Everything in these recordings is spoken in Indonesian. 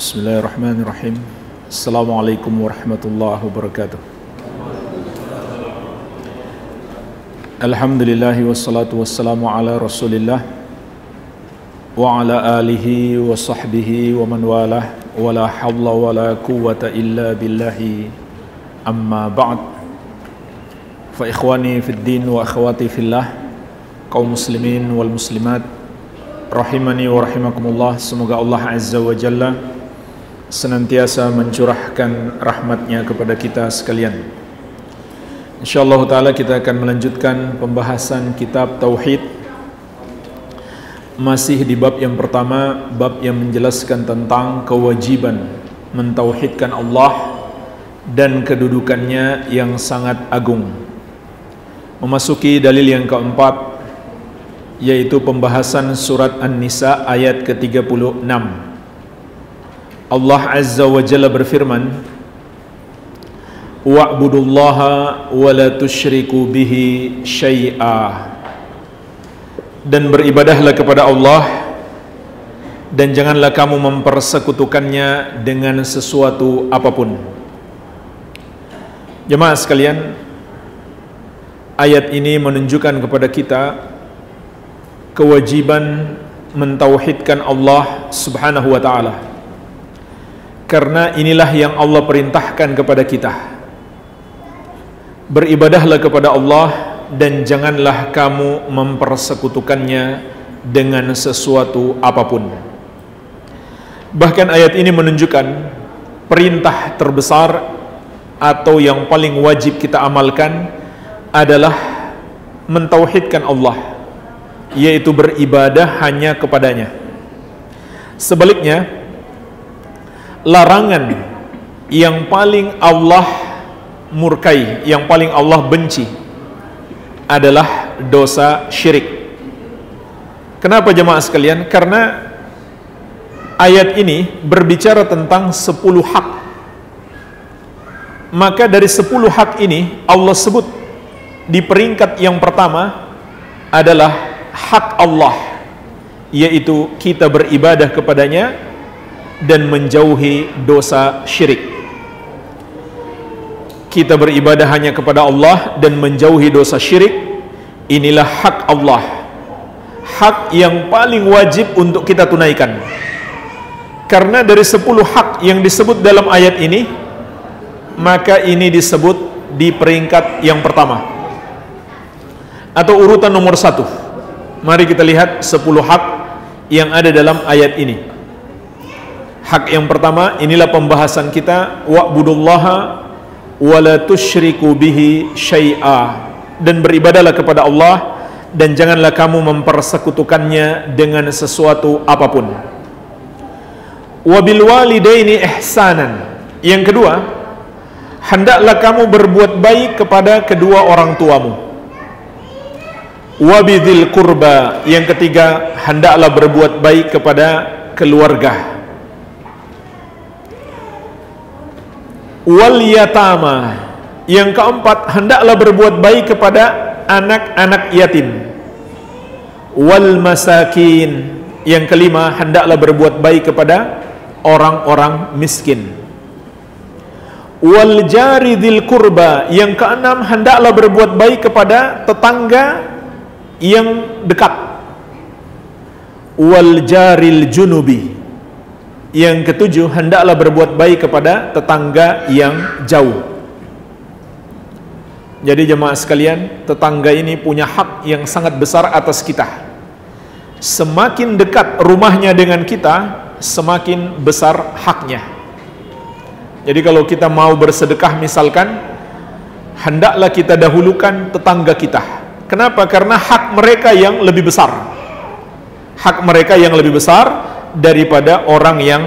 Bismillahirrahmanirrahim. Assalamualaikum warahmatullahi wabarakatuh. Alhamdulillahi wassalatu wassalamu ala rasulillah wa ala alihi wa sahbihi wa man walah wa la hawla wa la quwwata illa billahi amma ba'd. Fa ikhwani fid din wa akhwati fillah, kaum muslimin wal muslimat rahimani wa rahimakumullah. Semoga Allah Azza wa Jalla senantiasa mencurahkan rahmatnya kepada kita sekalian. InsyaAllah ta'ala kita akan melanjutkan pembahasan kitab Tauhid. Masih di bab yang pertama, bab yang menjelaskan tentang kewajiban mentauhidkan Allah dan kedudukannya yang sangat agung. Memasuki dalil yang keempat, yaitu pembahasan surat An-Nisa ayat ke-36. Allah Azza wa Jalla berfirman, wa'budullaha wa la tusyriku bihi syai'a, dan beribadahlah kepada Allah dan janganlah kamu mempersekutukannya dengan sesuatu apapun. Jemaah sekalian, ayat ini menunjukkan kepada kita kewajiban mentauhidkan Allah Subhanahu wa ta'ala, karena inilah yang Allah perintahkan kepada kita. Beribadahlah kepada Allah dan janganlah kamu mempersekutukannya dengan sesuatu apapun. Bahkan ayat ini menunjukkan perintah terbesar atau yang paling wajib kita amalkan adalah mentauhidkan Allah, yaitu beribadah hanya kepadanya. Sebaliknya, larangan yang paling Allah murkai, yang paling Allah benci adalah dosa syirik. Kenapa jemaah sekalian? Karena ayat ini berbicara tentang 10 hak. Maka dari 10 hak ini Allah sebut di peringkat yang pertama adalah hak Allah, yaitu kita beribadah kepadanya dan menjauhi dosa syirik. Kita beribadah hanya kepada Allah dan menjauhi dosa syirik. Inilah hak Allah, hak yang paling wajib untuk kita tunaikan. Karena dari 10 hak yang disebut dalam ayat ini, maka ini disebut di peringkat yang pertama atau urutan nomor 1. Mari kita lihat 10 hak yang ada dalam ayat ini. Hak yang pertama, inilah pembahasan kita, wa'budullaha wa la tusyriku bihi syai'a, dan beribadahlah kepada Allah dan janganlah kamu mempersekutukannya dengan sesuatu apapun. Wa bil walidaini ihsanan. Yang kedua, hendaklah kamu berbuat baik kepada kedua orang tuamu. Wa bidzil qurba. Yang ketiga, hendaklah berbuat baik kepada keluarga. Wal yatama. Yang keempat, hendaklah berbuat baik kepada anak-anak yatim. Wal masakin. Yang kelima, hendaklah berbuat baik kepada orang-orang miskin. Wal jari dzil qurba. Yang keenam, hendaklah berbuat baik kepada tetangga yang dekat. Wal jaril junubi. Yang ketujuh, hendaklah berbuat baik kepada tetangga yang jauh. Jadi jemaah sekalian, tetangga ini punya hak yang sangat besar atas kita. Semakin dekat rumahnya dengan kita, semakin besar haknya. Jadi kalau kita mau bersedekah misalkan, hendaklah kita dahulukan tetangga kita. Kenapa? Karena hak mereka yang lebih besar. Hak mereka yang lebih besar daripada orang yang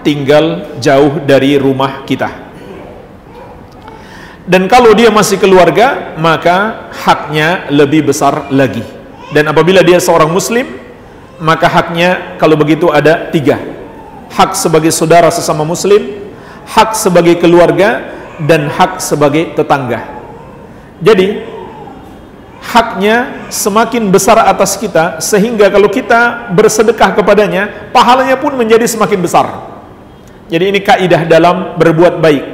tinggal jauh dari rumah kita. Dan kalau dia masih keluarga, maka haknya lebih besar lagi. Dan apabila dia seorang muslim, maka haknya kalau begitu ada 3. Hak sebagai saudara sesama muslim, hak sebagai keluarga, dan hak sebagai tetangga. Jadi haknya semakin besar atas kita, sehingga kalau kita bersedekah kepadanya, pahalanya pun menjadi semakin besar. Jadi ini kaidah dalam berbuat baik.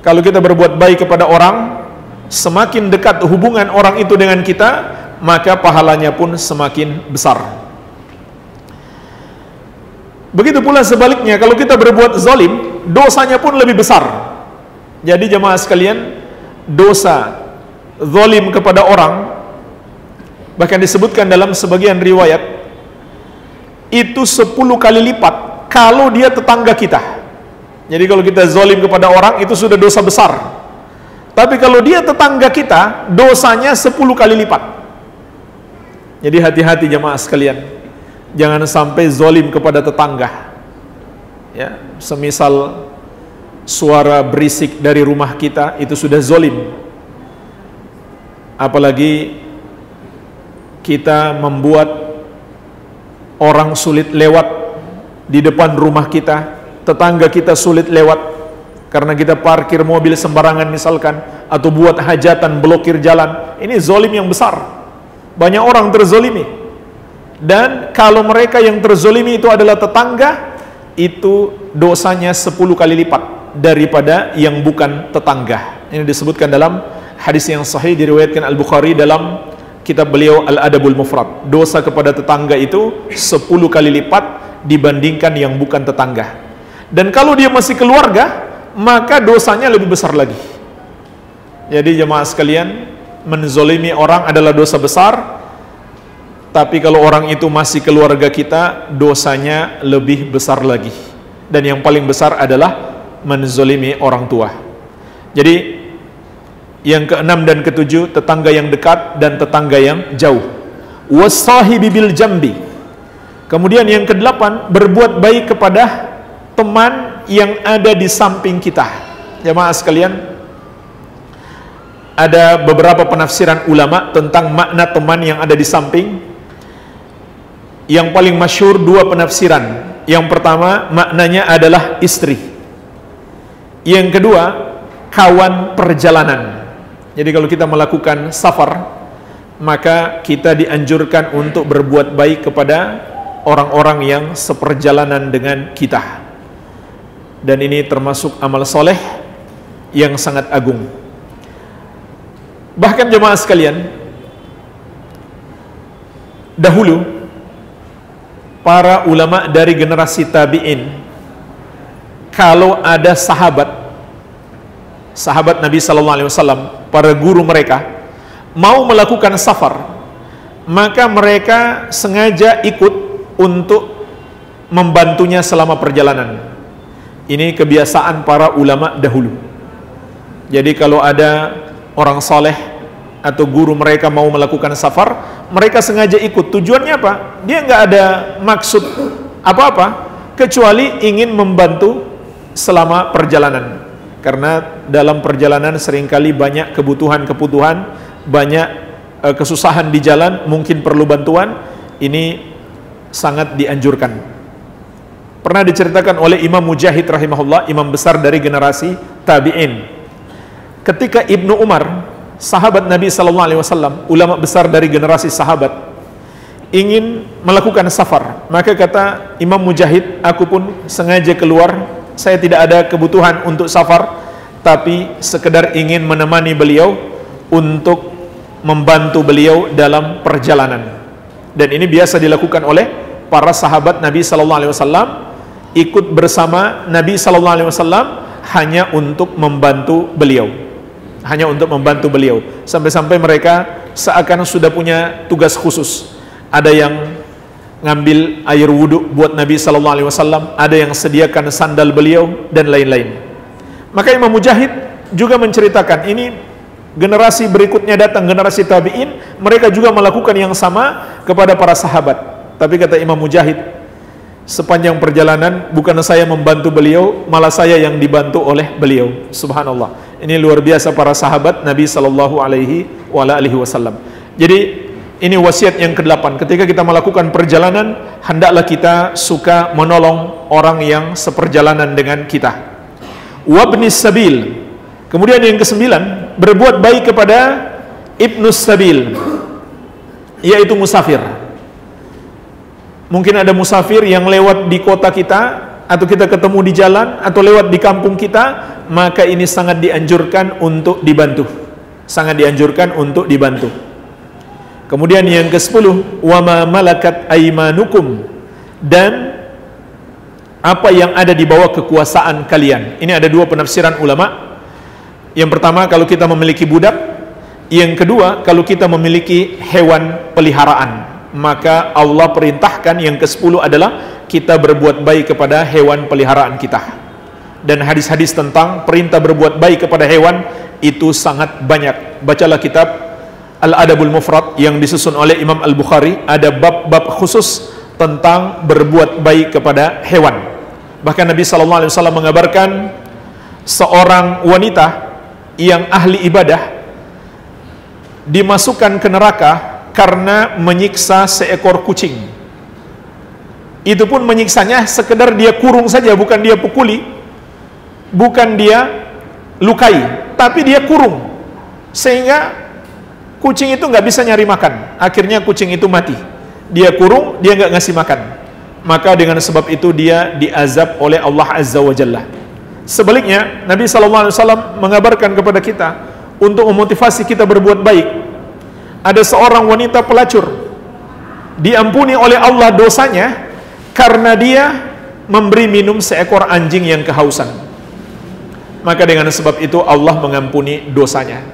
Kalau kita berbuat baik kepada orang, semakin dekat hubungan orang itu dengan kita, maka pahalanya pun semakin besar. Begitu pula sebaliknya, kalau kita berbuat zalim, dosanya pun lebih besar. Jadi jemaah sekalian, dosa zalim kepada orang, bahkan disebutkan dalam sebagian riwayat, itu 10 kali lipat kalau dia tetangga kita. Jadi kalau kita zalim kepada orang, itu sudah dosa besar. Tapi kalau dia tetangga kita, dosanya 10 kali lipat. Jadi hati-hati jemaah sekalian, jangan sampai zalim kepada tetangga. Ya, semisal suara berisik dari rumah kita, itu sudah zalim. Apalagi kita membuat orang sulit lewat di depan rumah kita, tetangga kita sulit lewat karena kita parkir mobil sembarangan misalkan, atau buat hajatan blokir jalan. Ini zalim yang besar. Banyak orang terzolimi. Dan kalau mereka yang terzolimi itu adalah tetangga, itu dosanya 10 kali lipat daripada yang bukan tetangga. Ini disebutkan dalam hadis yang sahih, diriwayatkan Al-Bukhari dalam kitab beliau Al-Adabul Mufrad. Dosa kepada tetangga itu 10 kali lipat dibandingkan yang bukan tetangga. Dan kalau dia masih keluarga, maka dosanya lebih besar lagi. Jadi jemaah sekalian, menzolimi orang adalah dosa besar. Tapi kalau orang itu masih keluarga kita, dosanya lebih besar lagi. Dan yang paling besar adalah menzolimi orang tua. Jadi yang keenam dan ketujuh, tetangga yang dekat dan tetangga yang jauh. Wassahibi bil jambi. Kemudian yang kedelapan, berbuat baik kepada teman yang ada di samping kita. Jemaah sekalian, ada beberapa penafsiran ulama tentang makna teman yang ada di samping. Yang paling masyhur 2 penafsiran. Yang pertama, maknanya adalah istri. Yang kedua, kawan perjalanan. Jadi kalau kita melakukan safar, maka kita dianjurkan untuk berbuat baik kepada orang-orang yang seperjalanan dengan kita. Dan ini termasuk amal soleh yang sangat agung. Bahkan jemaah sekalian, dahulu para ulama dari generasi tabi'in, kalau ada sahabat Nabi SAW, para guru mereka mau melakukan safar, maka mereka sengaja ikut untuk membantunya selama perjalanan. Ini kebiasaan para ulama dahulu. Jadi kalau ada orang soleh atau guru mereka mau melakukan safar, mereka sengaja ikut. Tujuannya apa? Dia nggak ada maksud apa-apa kecuali ingin membantu selama perjalanan. Karena dalam perjalanan seringkali banyak kebutuhan-kebutuhan, banyak kesusahan di jalan, mungkin perlu bantuan. Ini sangat dianjurkan. Pernah diceritakan oleh Imam Mujahid rahimahullah, imam besar dari generasi tabi'in. Ketika Ibnu Umar, sahabat Nabi SAW, ulama besar dari generasi sahabat, ingin melakukan safar, maka kata Imam Mujahid, aku pun sengaja keluar, saya tidak ada kebutuhan untuk safar, tapi sekedar ingin menemani beliau untuk membantu beliau dalam perjalanan. Dan ini biasa dilakukan oleh para sahabat Nabi SAW, ikut bersama Nabi SAW hanya untuk membantu beliau, sampai-sampai mereka seakan sudah punya tugas khusus. Ada yang ngambil air wudhu buat Nabi SAW, ada yang sediakan sandal beliau, dan lain-lain. Maka Imam Mujahid juga menceritakan, ini generasi berikutnya datang, generasi tabi'in, mereka juga melakukan yang sama kepada para sahabat. Tapi kata Imam Mujahid, sepanjang perjalanan bukan saya membantu beliau, malah saya yang dibantu oleh beliau. Subhanallah. Ini luar biasa para sahabat Nabi SAW. Jadi ini wasiat yang ke-8. Ketika kita melakukan perjalanan, hendaklah kita suka menolong orang yang seperjalanan dengan kita. Wabnis sabil. Kemudian yang ke-9, berbuat baik kepada ibnus sabil, yaitu musafir. Mungkin ada musafir yang lewat di kota kita, atau kita ketemu di jalan, atau lewat di kampung kita, maka ini sangat dianjurkan untuk dibantu. Sangat dianjurkan untuk dibantu. Kemudian yang ke-10, wa ma malakat aymanukum, dan apa yang ada di bawah kekuasaan kalian. Ini ada dua penafsiran ulama. Yang pertama, kalau kita memiliki budak. Yang kedua, kalau kita memiliki hewan peliharaan. Maka Allah perintahkan yang ke-10 adalah kita berbuat baik kepada hewan peliharaan kita. Dan hadis-hadis tentang perintah berbuat baik kepada hewan itu sangat banyak. Bacalah kitab Al-Adabul Mufrad yang disusun oleh Imam Al-Bukhari. Ada bab-bab khusus tentang berbuat baik kepada hewan. Bahkan Nabi SAW mengabarkan seorang wanita yang ahli ibadah dimasukkan ke neraka karena menyiksa seekor kucing. Itu pun menyiksanya sekedar dia kurung saja, bukan dia pukuli, bukan dia lukai, tapi dia kurung, sehingga kucing itu nggak bisa nyari makan. Akhirnya kucing itu mati. Dia kurung, dia nggak ngasih makan. Maka dengan sebab itu dia diazab oleh Allah Azza wa Jalla. Sebaliknya, Nabi SAW mengabarkan kepada kita untuk memotivasi kita berbuat baik. Ada seorang wanita pelacur, diampuni oleh Allah dosanya karena dia memberi minum seekor anjing yang kehausan. Maka dengan sebab itu Allah mengampuni dosanya.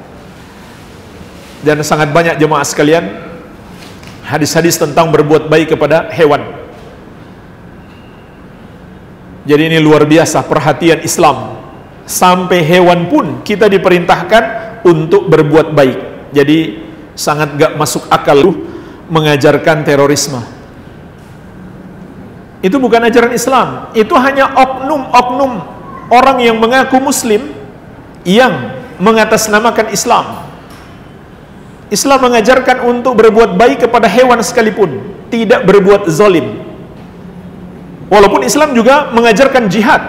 Dan sangat banyak jemaah sekalian hadis-hadis tentang berbuat baik kepada hewan. Jadi ini luar biasa perhatian Islam. Sampai hewan pun kita diperintahkan untuk berbuat baik. Jadi sangat gak masuk akal mengajarkan terorisme. Itu bukan ajaran Islam. Itu hanya oknum-oknum orang yang mengaku muslim yang mengatasnamakan Islam. Islam mengajarkan untuk berbuat baik kepada hewan sekalipun, tidak berbuat zalim. Walaupun Islam juga mengajarkan jihad.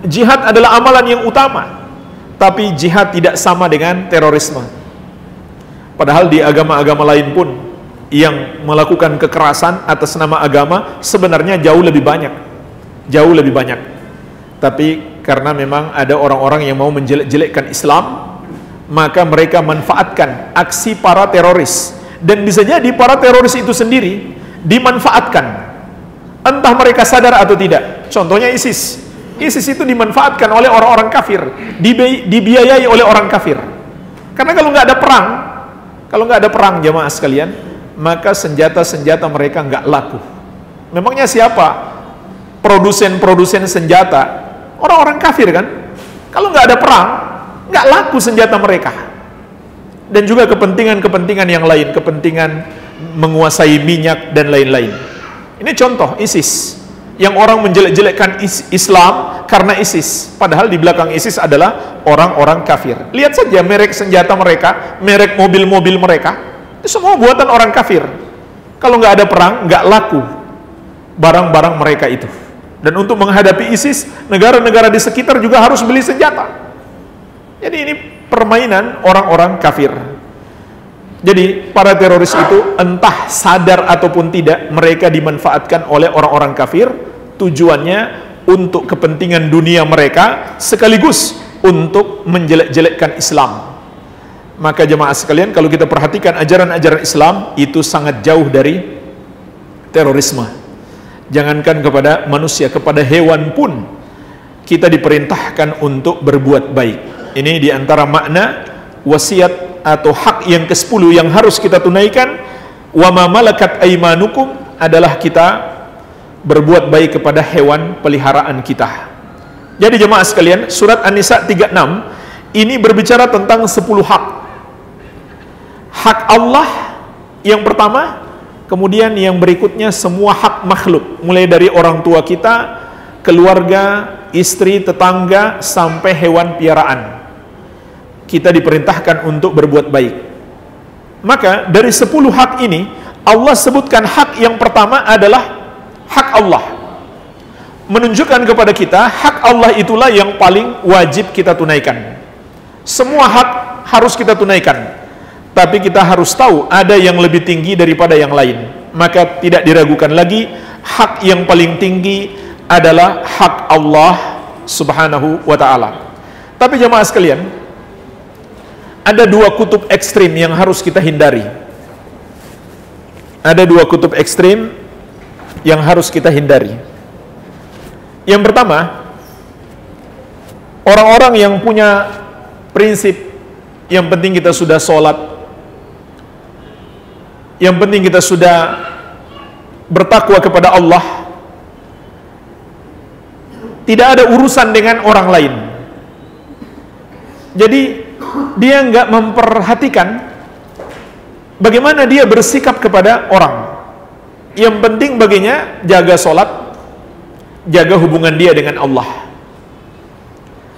Jihad adalah amalan yang utama, tapi jihad tidak sama dengan terorisme. Padahal di agama-agama lain pun yang melakukan kekerasan atas nama agama sebenarnya jauh lebih banyak. Jauh lebih banyak. Tapi karena memang ada orang-orang yang mau menjelek-jelekkan Islam, maka mereka manfaatkan aksi para teroris. Dan bisa jadi para teroris itu sendiri dimanfaatkan, entah mereka sadar atau tidak. Contohnya ISIS. ISIS itu dimanfaatkan oleh orang-orang kafir, dibiayai oleh orang kafir. Karena kalau nggak ada perang jamaah sekalian, maka senjata-senjata mereka nggak laku. Memangnya siapa produsen senjata? Orang-orang kafir kan? Kalau nggak ada perang, nggak laku senjata mereka. Dan juga kepentingan-kepentingan yang lain, kepentingan menguasai minyak dan lain-lain. Ini contoh ISIS, yang orang menjelek-jelekkan Islam karena ISIS, padahal di belakang ISIS adalah orang-orang kafir. Lihat saja merek senjata mereka, merek mobil-mobil mereka, itu semua buatan orang kafir. Kalau nggak ada perang, nggak laku barang-barang mereka itu. Dan untuk menghadapi ISIS, negara-negara di sekitar juga harus beli senjata. Jadi ini permainan orang-orang kafir. Jadi para teroris itu entah sadar ataupun tidak, mereka dimanfaatkan oleh orang-orang kafir. Tujuannya untuk kepentingan dunia mereka, sekaligus untuk menjelek-jelekkan Islam. Maka jemaah sekalian, kalau kita perhatikan ajaran-ajaran Islam, itu sangat jauh dari terorisme. Jangankan kepada manusia, kepada hewan pun kita diperintahkan untuk berbuat baik. Ini diantara makna wasiat atau hak yang ke-10 yang harus kita tunaikan. Wa ma malakat aymanukum adalah kita berbuat baik kepada hewan peliharaan kita. Jadi jemaah sekalian, surat An-Nisa 36 ini berbicara tentang 10 hak. Hak Allah yang pertama, kemudian yang berikutnya semua hak makhluk, mulai dari orang tua kita, keluarga, istri, tetangga, sampai hewan piaraan. Kita diperintahkan untuk berbuat baik. Maka dari 10 hak ini, Allah sebutkan hak yang pertama adalah hak Allah. Menunjukkan kepada kita, hak Allah itulah yang paling wajib kita tunaikan. Semua hak harus kita tunaikan. Tapi kita harus tahu, ada yang lebih tinggi daripada yang lain. Maka tidak diragukan lagi, hak yang paling tinggi adalah hak Allah Subhanahu wa ta'ala. Tapi jemaah sekalian, ada dua kutub ekstrim yang harus kita hindari. Ada dua kutub ekstrim yang harus kita hindari. Yang pertama, orang-orang yang punya prinsip yang penting kita sudah sholat, yang penting kita sudah bertakwa kepada Allah, tidak ada urusan dengan orang lain. Jadi dia nggak memperhatikan bagaimana dia bersikap kepada orang. Yang penting baginya jaga sholat, jaga hubungan dia dengan Allah.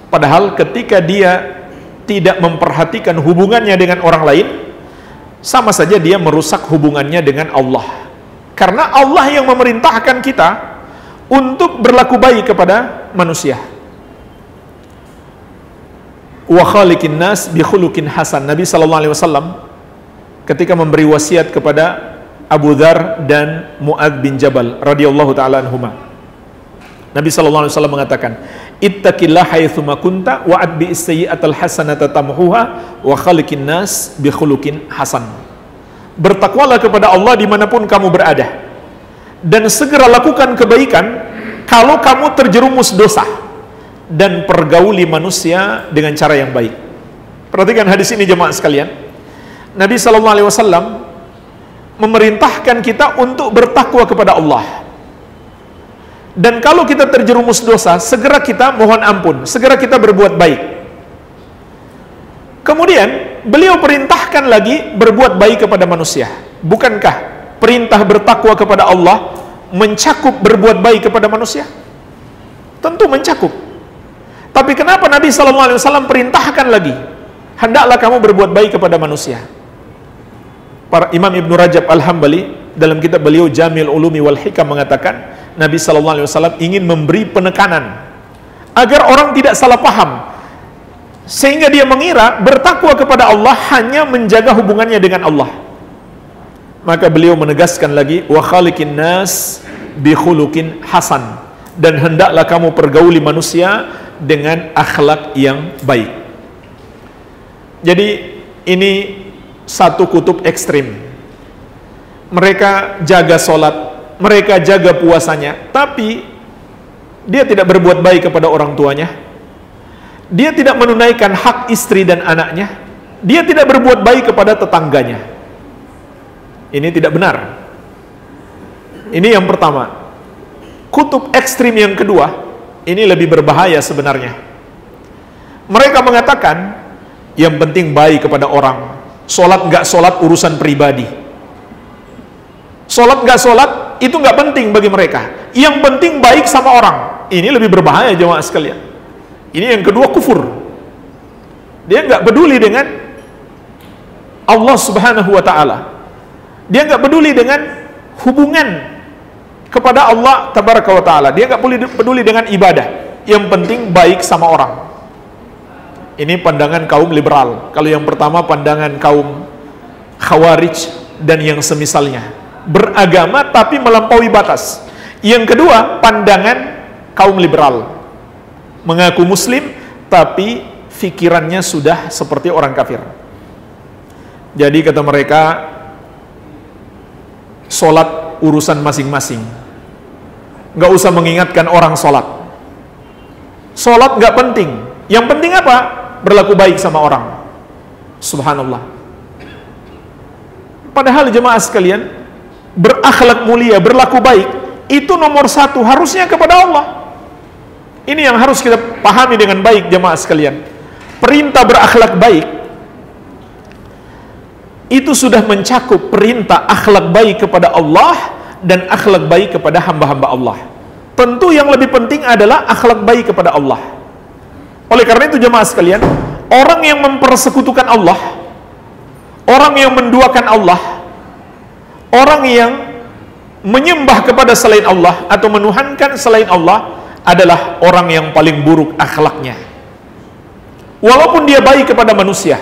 Padahal ketika dia tidak memperhatikan hubungannya dengan orang lain, sama saja dia merusak hubungannya dengan Allah. Karena Allah yang memerintahkan kita untuk berlaku baik kepada manusia. Wa khaliqin nas bi khuluqin hasan. Nabi sallallahu alaihi wasallam ketika memberi wasiat kepada Abu Dzar dan Mu'adz bin Jabal radhiyallahu taala anhuma, Nabi sallallahu alaihi wasallam mengatakan, ittaqillah haitsuma kunta wa atbi as-sayyi'atal hasanata tamhuha wa khaliqin nas bi khuluqin hasan. Bertakwalah kepada Allah dimanapun kamu berada, dan segera lakukan kebaikan kalau kamu terjerumus dosa, dan pergauli manusia dengan cara yang baik. Perhatikan hadis ini jemaah sekalian. Nabi sallallahu alaihi wasallam memerintahkan kita untuk bertakwa kepada Allah. Dan kalau kita terjerumus dosa, segera kita mohon ampun, segera kita berbuat baik. Kemudian beliau perintahkan lagi berbuat baik kepada manusia. Bukankah perintah bertakwa kepada Allah mencakup berbuat baik kepada manusia? Tentu mencakup. Tapi kenapa Nabi SAW perintahkan lagi, hendaklah kamu berbuat baik kepada manusia? Para Imam Ibnu Rajab Al-Hambali dalam kitab beliau Jamil Ulumi wal Hikam mengatakan, Nabi SAW ingin memberi penekanan agar orang tidak salah paham, sehingga dia mengira bertakwa kepada Allah hanya menjaga hubungannya dengan Allah. Maka beliau menegaskan lagi, wa khaliqin nas bi khuluqin hasan, dan hendaklah kamu pergauli manusia dengan akhlak yang baik. Jadi ini satu kutub ekstrim. Mereka jaga sholat, mereka jaga puasanya, tapi dia tidak berbuat baik kepada orang tuanya, dia tidak menunaikan hak istri dan anaknya, dia tidak berbuat baik kepada tetangganya. Ini tidak benar. Ini yang pertama. Kutub ekstrim yang kedua, ini lebih berbahaya sebenarnya. Mereka mengatakan yang penting baik kepada orang, sholat nggak sholat urusan pribadi. Sholat nggak sholat itu nggak penting bagi mereka. Yang penting baik sama orang. Ini lebih berbahaya jemaah sekalian. Ini yang kedua, kufur. Dia nggak peduli dengan Allah Subhanahu wa ta'ala. Dia nggak peduli dengan hubungan kepada Allah Tabaraka wa ta'ala. Dia nggak peduli dengan ibadah. Yang penting baik sama orang. Ini pandangan kaum liberal. Kalau yang pertama pandangan kaum Khawarij dan yang semisalnya, beragama tapi melampaui batas. Yang kedua pandangan kaum liberal, mengaku muslim tapi fikirannya sudah seperti orang kafir. Jadi kata mereka, sholat urusan masing-masing, nggak usah mengingatkan orang sholat. Sholat nggak penting. Yang penting apa? Berlaku baik sama orang. Subhanallah. Padahal jemaah sekalian, berakhlak mulia, berlaku baik, itu nomor satu harusnya kepada Allah. Ini yang harus kita pahami dengan baik jemaah sekalian. Perintah berakhlak baik itu sudah mencakup perintah akhlak baik kepada Allah dan akhlak baik kepada hamba-hamba Allah. Tentu yang lebih penting adalah akhlak baik kepada Allah. Oleh karena itu jemaah sekalian, orang yang mempersekutukan Allah, orang yang menduakan Allah, orang yang menyembah kepada selain Allah atau menuhankan selain Allah adalah orang yang paling buruk akhlaknya. Walaupun dia baik kepada manusia,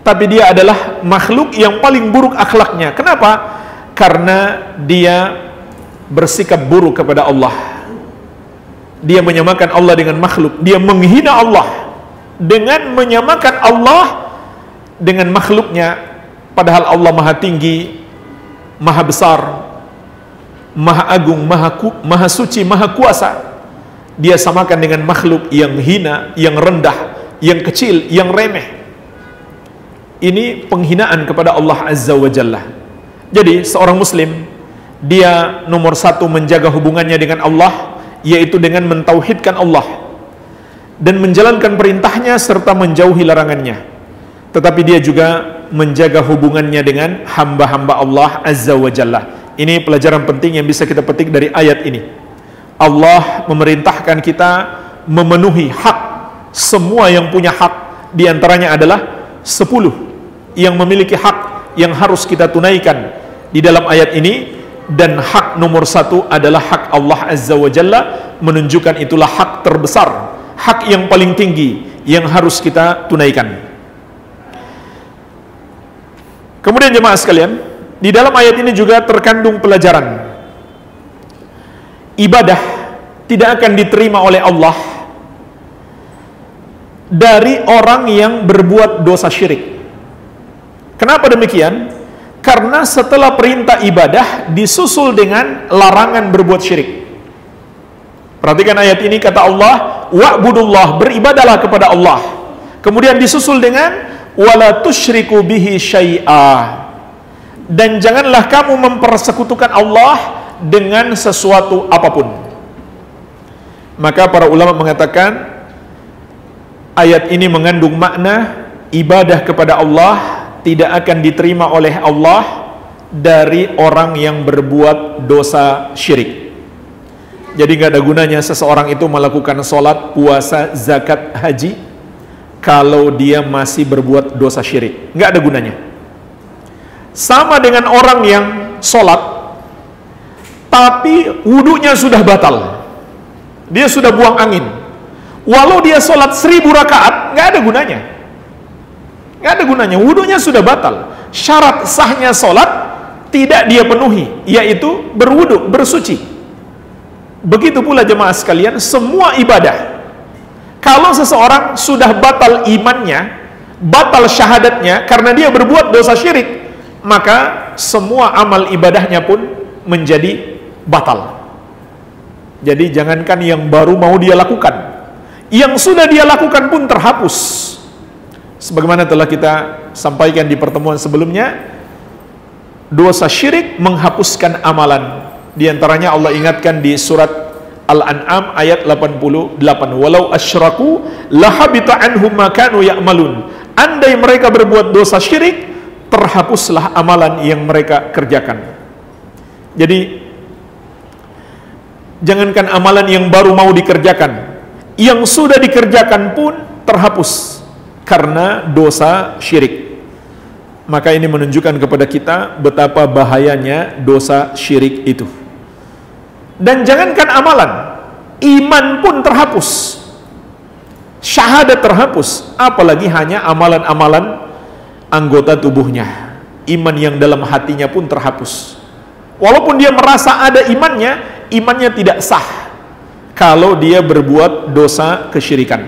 tapi dia adalah makhluk yang paling buruk akhlaknya. Kenapa? Karena dia bersikap buruk kepada Allah Dia menyamakan Allah dengan makhluk. Dia menghina Allah dengan menyamakan Allah dengan makhluknya, padahal Allah maha tinggi, maha besar, maha agung, maha suci, maha kuasa. Dia samakan dengan makhluk yang hina, yang rendah, yang kecil, yang remeh. Ini penghinaan kepada Allah Azza wa Jalla. Jadi seorang muslim, dia nomor satu menjaga hubungannya dengan Allah, yaitu dengan mentauhidkan Allah dan menjalankan perintahnya serta menjauhi larangannya. Tetapi dia juga menjaga hubungannya dengan hamba-hamba Allah Azza wa Jalla. Ini pelajaran penting yang bisa kita petik dari ayat ini. Allah memerintahkan kita memenuhi hak semua yang punya hak. Di antaranya adalah 10 yang memiliki hak yang harus kita tunaikan di dalam ayat ini. Dan hak nomor satu adalah hak Allah Azza wa Jalla, menunjukkan itulah hak terbesar, hak yang paling tinggi yang harus kita tunaikan. Kemudian jemaah sekalian, di dalam ayat ini juga terkandung pelajaran ibadah tidak akan diterima oleh Allah dari orang yang berbuat dosa syirik. Kenapa demikian? Karena setelah perintah ibadah disusul dengan larangan berbuat syirik. Perhatikan ayat ini, kata Allah, wa'budullah, beribadalah kepada Allah. Kemudian disusul dengan wala tusyriku bihi syai'a, dan janganlah kamu mempersekutukan Allah dengan sesuatu apapun. Maka para ulama mengatakan ayat ini mengandung makna ibadah kepada Allah tidak akan diterima oleh Allah dari orang yang berbuat dosa syirik. Jadi gak ada gunanya seseorang itu melakukan sholat, puasa, zakat, haji kalau dia masih berbuat dosa syirik. Gak ada gunanya. Sama dengan orang yang sholat tapi wudunya sudah batal, dia sudah buang angin, walau dia sholat 1000 rakaat, gak ada gunanya. Gak ada gunanya, wudunya sudah batal. Syarat sahnya sholat tidak dia penuhi, yaitu berwudu, bersuci. Begitu pula jemaah sekalian, semua ibadah, kalau seseorang sudah batal imannya, batal syahadatnya karena dia berbuat dosa syirik, maka semua amal ibadahnya pun menjadi batal. Jadi jangankan yang baru mau dia lakukan, yang sudah dia lakukan pun terhapus. Sebagaimana telah kita sampaikan di pertemuan sebelumnya, dosa syirik menghapuskan amalan. Di antaranya Allah ingatkan di surat Al-An'am ayat 88, walau asyraku lahabita anhum ma kanu ya'malun. Andai mereka berbuat dosa syirik, terhapuslah amalan yang mereka kerjakan. Jadi jangankan amalan yang baru mau dikerjakan, yang sudah dikerjakan pun terhapus karena dosa syirik. Maka ini menunjukkan kepada kita betapa bahayanya dosa syirik itu. Dan jangankan amalan, iman pun terhapus, syahadat terhapus, apalagi hanya amalan-amalan anggota tubuhnya. Iman yang dalam hatinya pun terhapus. Walaupun dia merasa ada imannya, imannya tidak sah kalau dia berbuat dosa kesyirikan.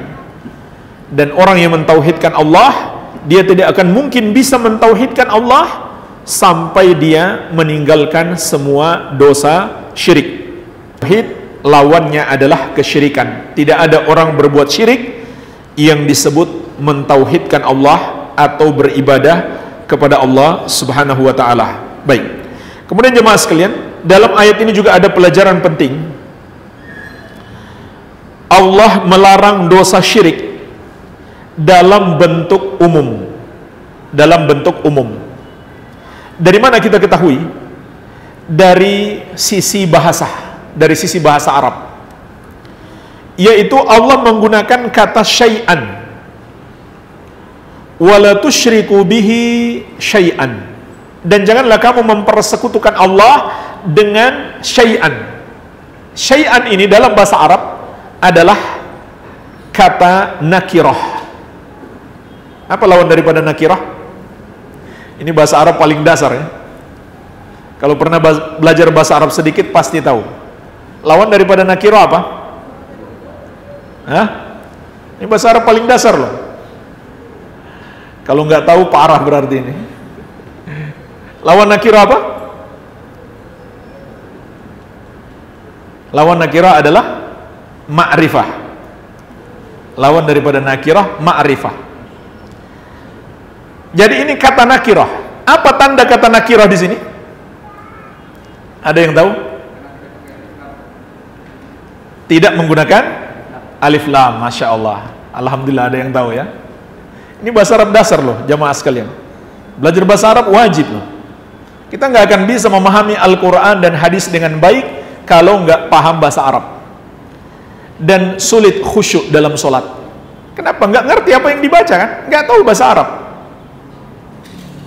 Dan orang yang mentauhidkan Allah, dia tidak akan mungkin bisa mentauhidkan Allah sampai dia meninggalkan semua dosa syirik. Tauhid lawannya adalah kesyirikan. Tidak ada orang berbuat syirik yang disebut mentauhidkan Allah atau beribadah kepada Allah Subhanahu wa taala. Baik. Kemudian jemaah sekalian, dalam ayat ini juga ada pelajaran penting. Allah melarang dosa syirik dalam bentuk umum. Dalam bentuk umum. Dari mana kita ketahui? Dari sisi bahasa, dari sisi bahasa Arab. Yaitu Allah menggunakan kata syai'an. Wala tusyriku bihi syai'an. Dan janganlah kamu mempersekutukan Allah dengan syai'an. Syai'an ini dalam bahasa Arab adalah kata nakirah. Apa lawan daripada nakirah? Ini bahasa Arab paling dasar ya. Kalau pernah belajar bahasa Arab sedikit pasti tahu. Lawan daripada nakirah apa? Hah? Ini bahasa Arab paling dasar loh. Kalau nggak tahu parah berarti ini. Lawan nakirah apa? Lawan nakirah adalah ma'rifah. Lawan daripada nakirah ma'rifah. Jadi ini kata nakirah. Apa tanda kata nakirah di sini? Ada yang tahu? Tidak menggunakan alif lam. Masya Allah. Alhamdulillah ada yang tahu ya. Ini bahasa Arab dasar loh, jamaah sekalian. Belajar bahasa Arab wajib loh. Kita nggak akan bisa memahami Al-Quran dan hadis dengan baik kalau nggak paham bahasa Arab. Dan sulit khusyuk dalam sholat. Kenapa? Nggak ngerti apa yang dibaca kan? Nggak tahu bahasa Arab.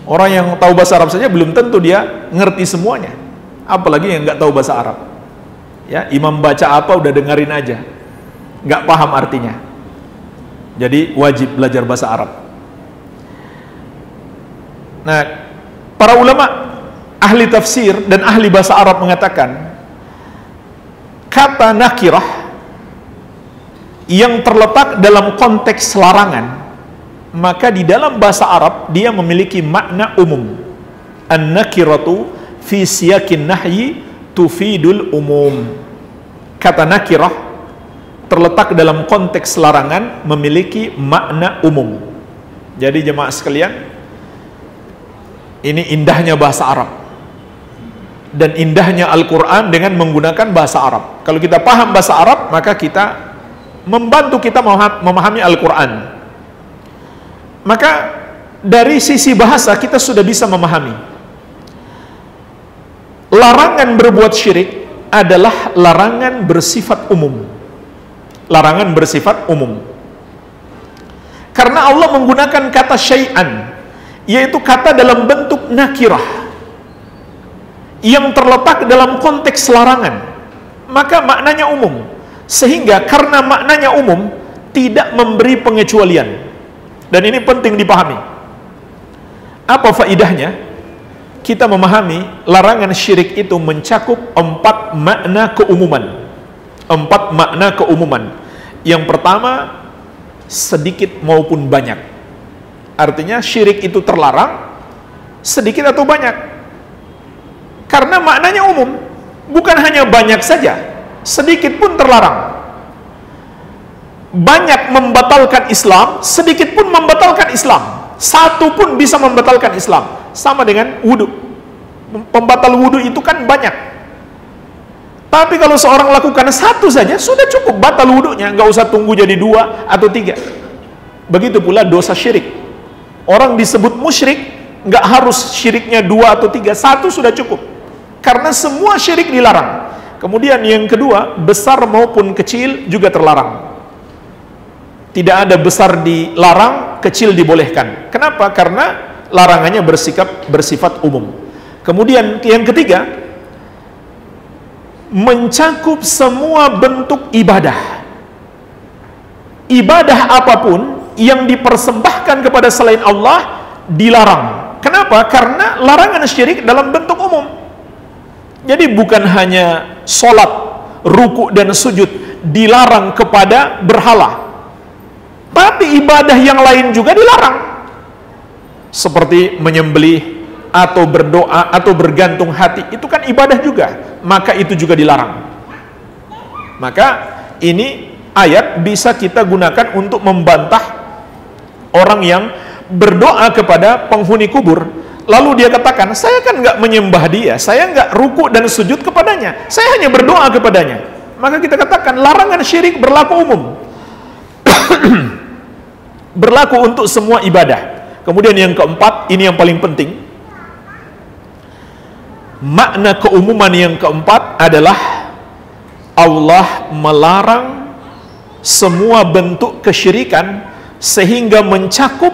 Orang yang tahu bahasa Arab saja belum tentu dia ngerti semuanya. Apalagi yang nggak tahu bahasa Arab. Ya, imam baca apa udah dengerin aja, nggak paham artinya. Jadi wajib belajar bahasa Arab. Nah, para ulama ahli tafsir dan ahli bahasa Arab mengatakan kata nakirah yang terletak dalam konteks larangan, maka di dalam bahasa Arab dia memiliki makna umum. An-nakiratu fi siyakin nahyi tufidul umum. Kata nakirah terletak dalam konteks larangan memiliki makna umum. Jadi jemaah sekalian, ini indahnya bahasa Arab dan indahnya Al-Quran dengan menggunakan bahasa Arab. Kalau kita paham bahasa Arab, maka kita membantu kita memahami Al-Quran. Maka dari sisi bahasa kita sudah bisa memahami. Larangan berbuat syirik adalah larangan bersifat umum. Larangan bersifat umum. Karena Allah menggunakan kata syai'an, yaitu kata dalam bentuk nakirah yang terletak dalam konteks larangan, maka maknanya umum. Sehingga karena maknanya umum, tidak memberi pengecualian. Dan ini penting dipahami. Apa faidahnya? Kita memahami larangan syirik itu mencakup 4 makna keumuman. 4 makna keumuman. Yang pertama, sedikit maupun banyak. Artinya syirik itu terlarang sedikit atau banyak. Karena maknanya umum, bukan hanya banyak saja, sedikit pun terlarang. Banyak membatalkan Islam, sedikit pun membatalkan Islam. Satu pun bisa membatalkan Islam. Sama dengan wudu. Pembatal wudu itu kan banyak. Tapi kalau seorang lakukan satu saja, sudah cukup batal wudunya, nggak usah tunggu jadi 2 atau 3. Begitu pula dosa syirik. Orang disebut musyrik, nggak harus syiriknya 2 atau 3, satu sudah cukup. Karena semua syirik dilarang. Kemudian yang kedua, besar maupun kecil juga terlarang. Tidak ada besar dilarang, kecil dibolehkan. Kenapa? Karena larangannya bersifat umum. Kemudian yang ketiga, mencakup semua bentuk ibadah. Ibadah apapun yang dipersembahkan kepada selain Allah dilarang. Kenapa? Karena larangan syirik dalam bentuk umum. Jadi bukan hanya sholat, ruku dan sujud dilarang kepada berhala, tapi ibadah yang lain juga dilarang. Seperti menyembelih atau berdoa atau bergantung hati, itu kan ibadah juga, maka itu juga dilarang. Maka ini ayat bisa kita gunakan untuk membantah orang yang berdoa kepada penghuni kubur, lalu dia katakan, saya kan nggak menyembah dia, saya nggak ruku dan sujud kepadanya, saya hanya berdoa kepadanya. Maka kita katakan larangan syirik berlaku umum. Berlaku untuk semua ibadah. Kemudian yang keempat, ini yang paling penting, makna keumuman yang keempat adalah Allah melarang semua bentuk kesyirikan sehingga mencakup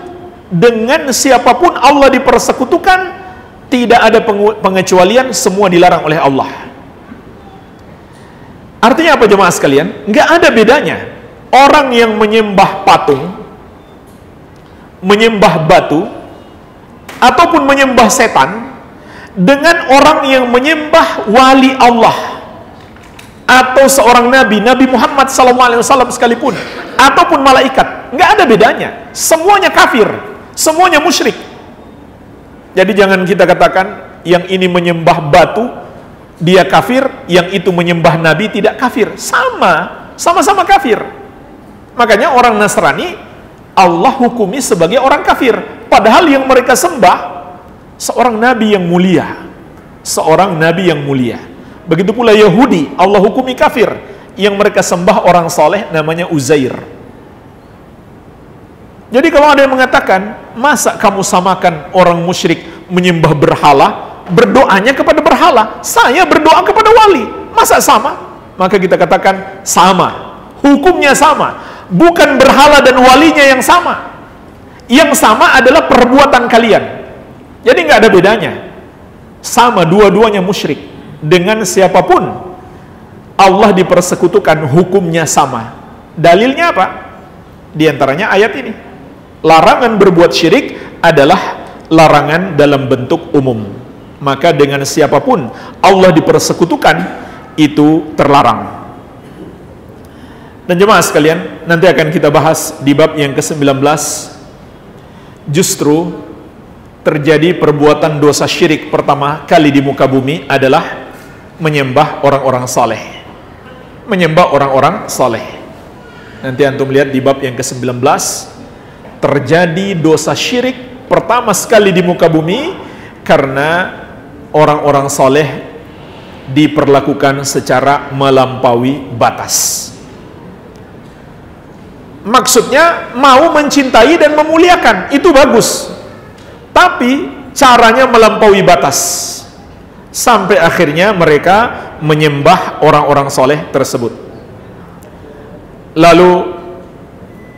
dengan siapapun Allah dipersekutukan, tidak ada pengecualian, semua dilarang oleh Allah. Artinya apa jemaah sekalian? Nggak ada bedanya orang yang menyembah patung, menyembah batu, ataupun menyembah setan dengan orang yang menyembah wali Allah atau seorang nabi, Nabi Muhammad SAW sekalipun. ataupun malaikat, nggak ada bedanya. Semuanya kafir, semuanya musyrik. Jadi jangan kita katakan yang ini menyembah batu dia kafir, yang itu menyembah nabi tidak kafir. Sama-sama kafir. Makanya orang Nasrani Allah hukumi sebagai orang kafir, padahal yang mereka sembah seorang nabi yang mulia. Seorang nabi yang mulia. Begitu pula Yahudi, Allah hukumi kafir, yang mereka sembah orang soleh namanya Uzair. Jadi kalau ada yang mengatakan, masa kamu samakan orang musyrik menyembah berhala, berdoanya kepada berhala, saya berdoa kepada wali, masa sama? Maka kita katakan sama, hukumnya sama, bukan berhala dan walinya yang sama. Yang sama adalah perbuatan kalian. Jadi nggak ada bedanya, sama, dua-duanya musyrik. Dengan siapapun Allah dipersekutukan, hukumnya sama. Dalilnya apa? Di antaranya ayat ini. Larangan berbuat syirik adalah larangan dalam bentuk umum. Maka dengan siapapun Allah dipersekutukan, itu terlarang. Dan jemaah sekalian, nanti akan kita bahas di bab yang ke-19. Justru terjadi perbuatan dosa syirik pertama kali di muka bumi adalah menyembah orang-orang saleh. Menyembah orang-orang saleh. Nanti antum lihat di bab yang ke-19, terjadi dosa syirik pertama sekali di muka bumi karena orang-orang soleh diperlakukan secara melampaui batas. Maksudnya mau mencintai dan memuliakan, itu bagus, tapi caranya melampaui batas, sampai akhirnya mereka menyembah orang-orang soleh tersebut. Lalu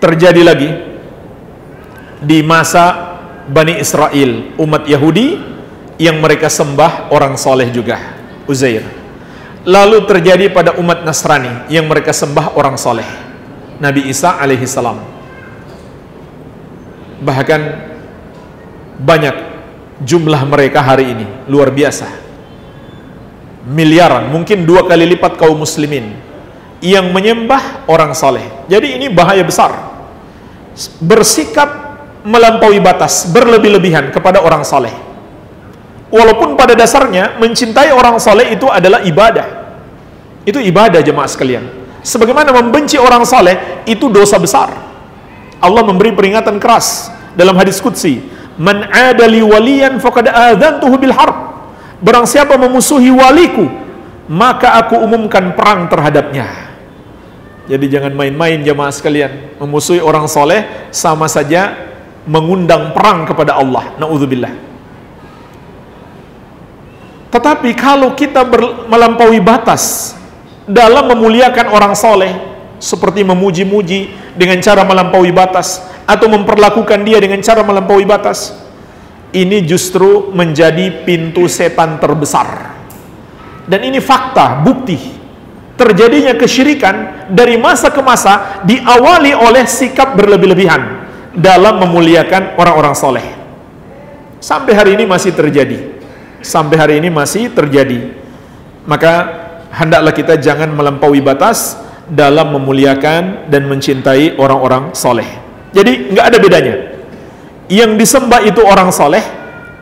terjadi lagi di masa Bani Israel, umat Yahudi, yang mereka sembah orang soleh juga, Uzair. Lalu terjadi pada umat Nasrani, yang mereka sembah orang soleh, Nabi Isa alaihissalam. Bahkan banyak jumlah mereka hari ini, luar biasa, miliaran, mungkin 2 kali lipat kaum muslimin yang menyembah orang soleh. Jadi ini bahaya besar, bersikap melampaui batas, berlebih-lebihan kepada orang saleh. Walaupun pada dasarnya mencintai orang saleh itu adalah ibadah. Itu ibadah, jemaah sekalian. Sebagaimana membenci orang saleh itu dosa besar. Allah memberi peringatan keras dalam hadis qudsi, "Man 'adali waliyan faqad adzantuhu bil harb." Barang siapa memusuhi waliku, maka aku umumkan perang terhadapnya. Jadi jangan main-main, jemaah sekalian. Memusuhi orang saleh sama saja mengundang perang kepada Allah, na'udzubillah. Tetapi kalau kita melampaui batas dalam memuliakan orang soleh, seperti memuji-muji dengan cara melampaui batas, atau memperlakukan dia dengan cara melampaui batas, ini justru menjadi pintu setan terbesar. Dan ini fakta, bukti terjadinya kesyirikan dari masa ke masa, diawali oleh sikap berlebih-lebihan dalam memuliakan orang-orang soleh. Sampai hari ini masih terjadi. Sampai hari ini masih terjadi. Maka hendaklah kita jangan melampaui batas dalam memuliakan dan mencintai orang-orang soleh. Jadi nggak ada bedanya. Yang disembah itu orang soleh,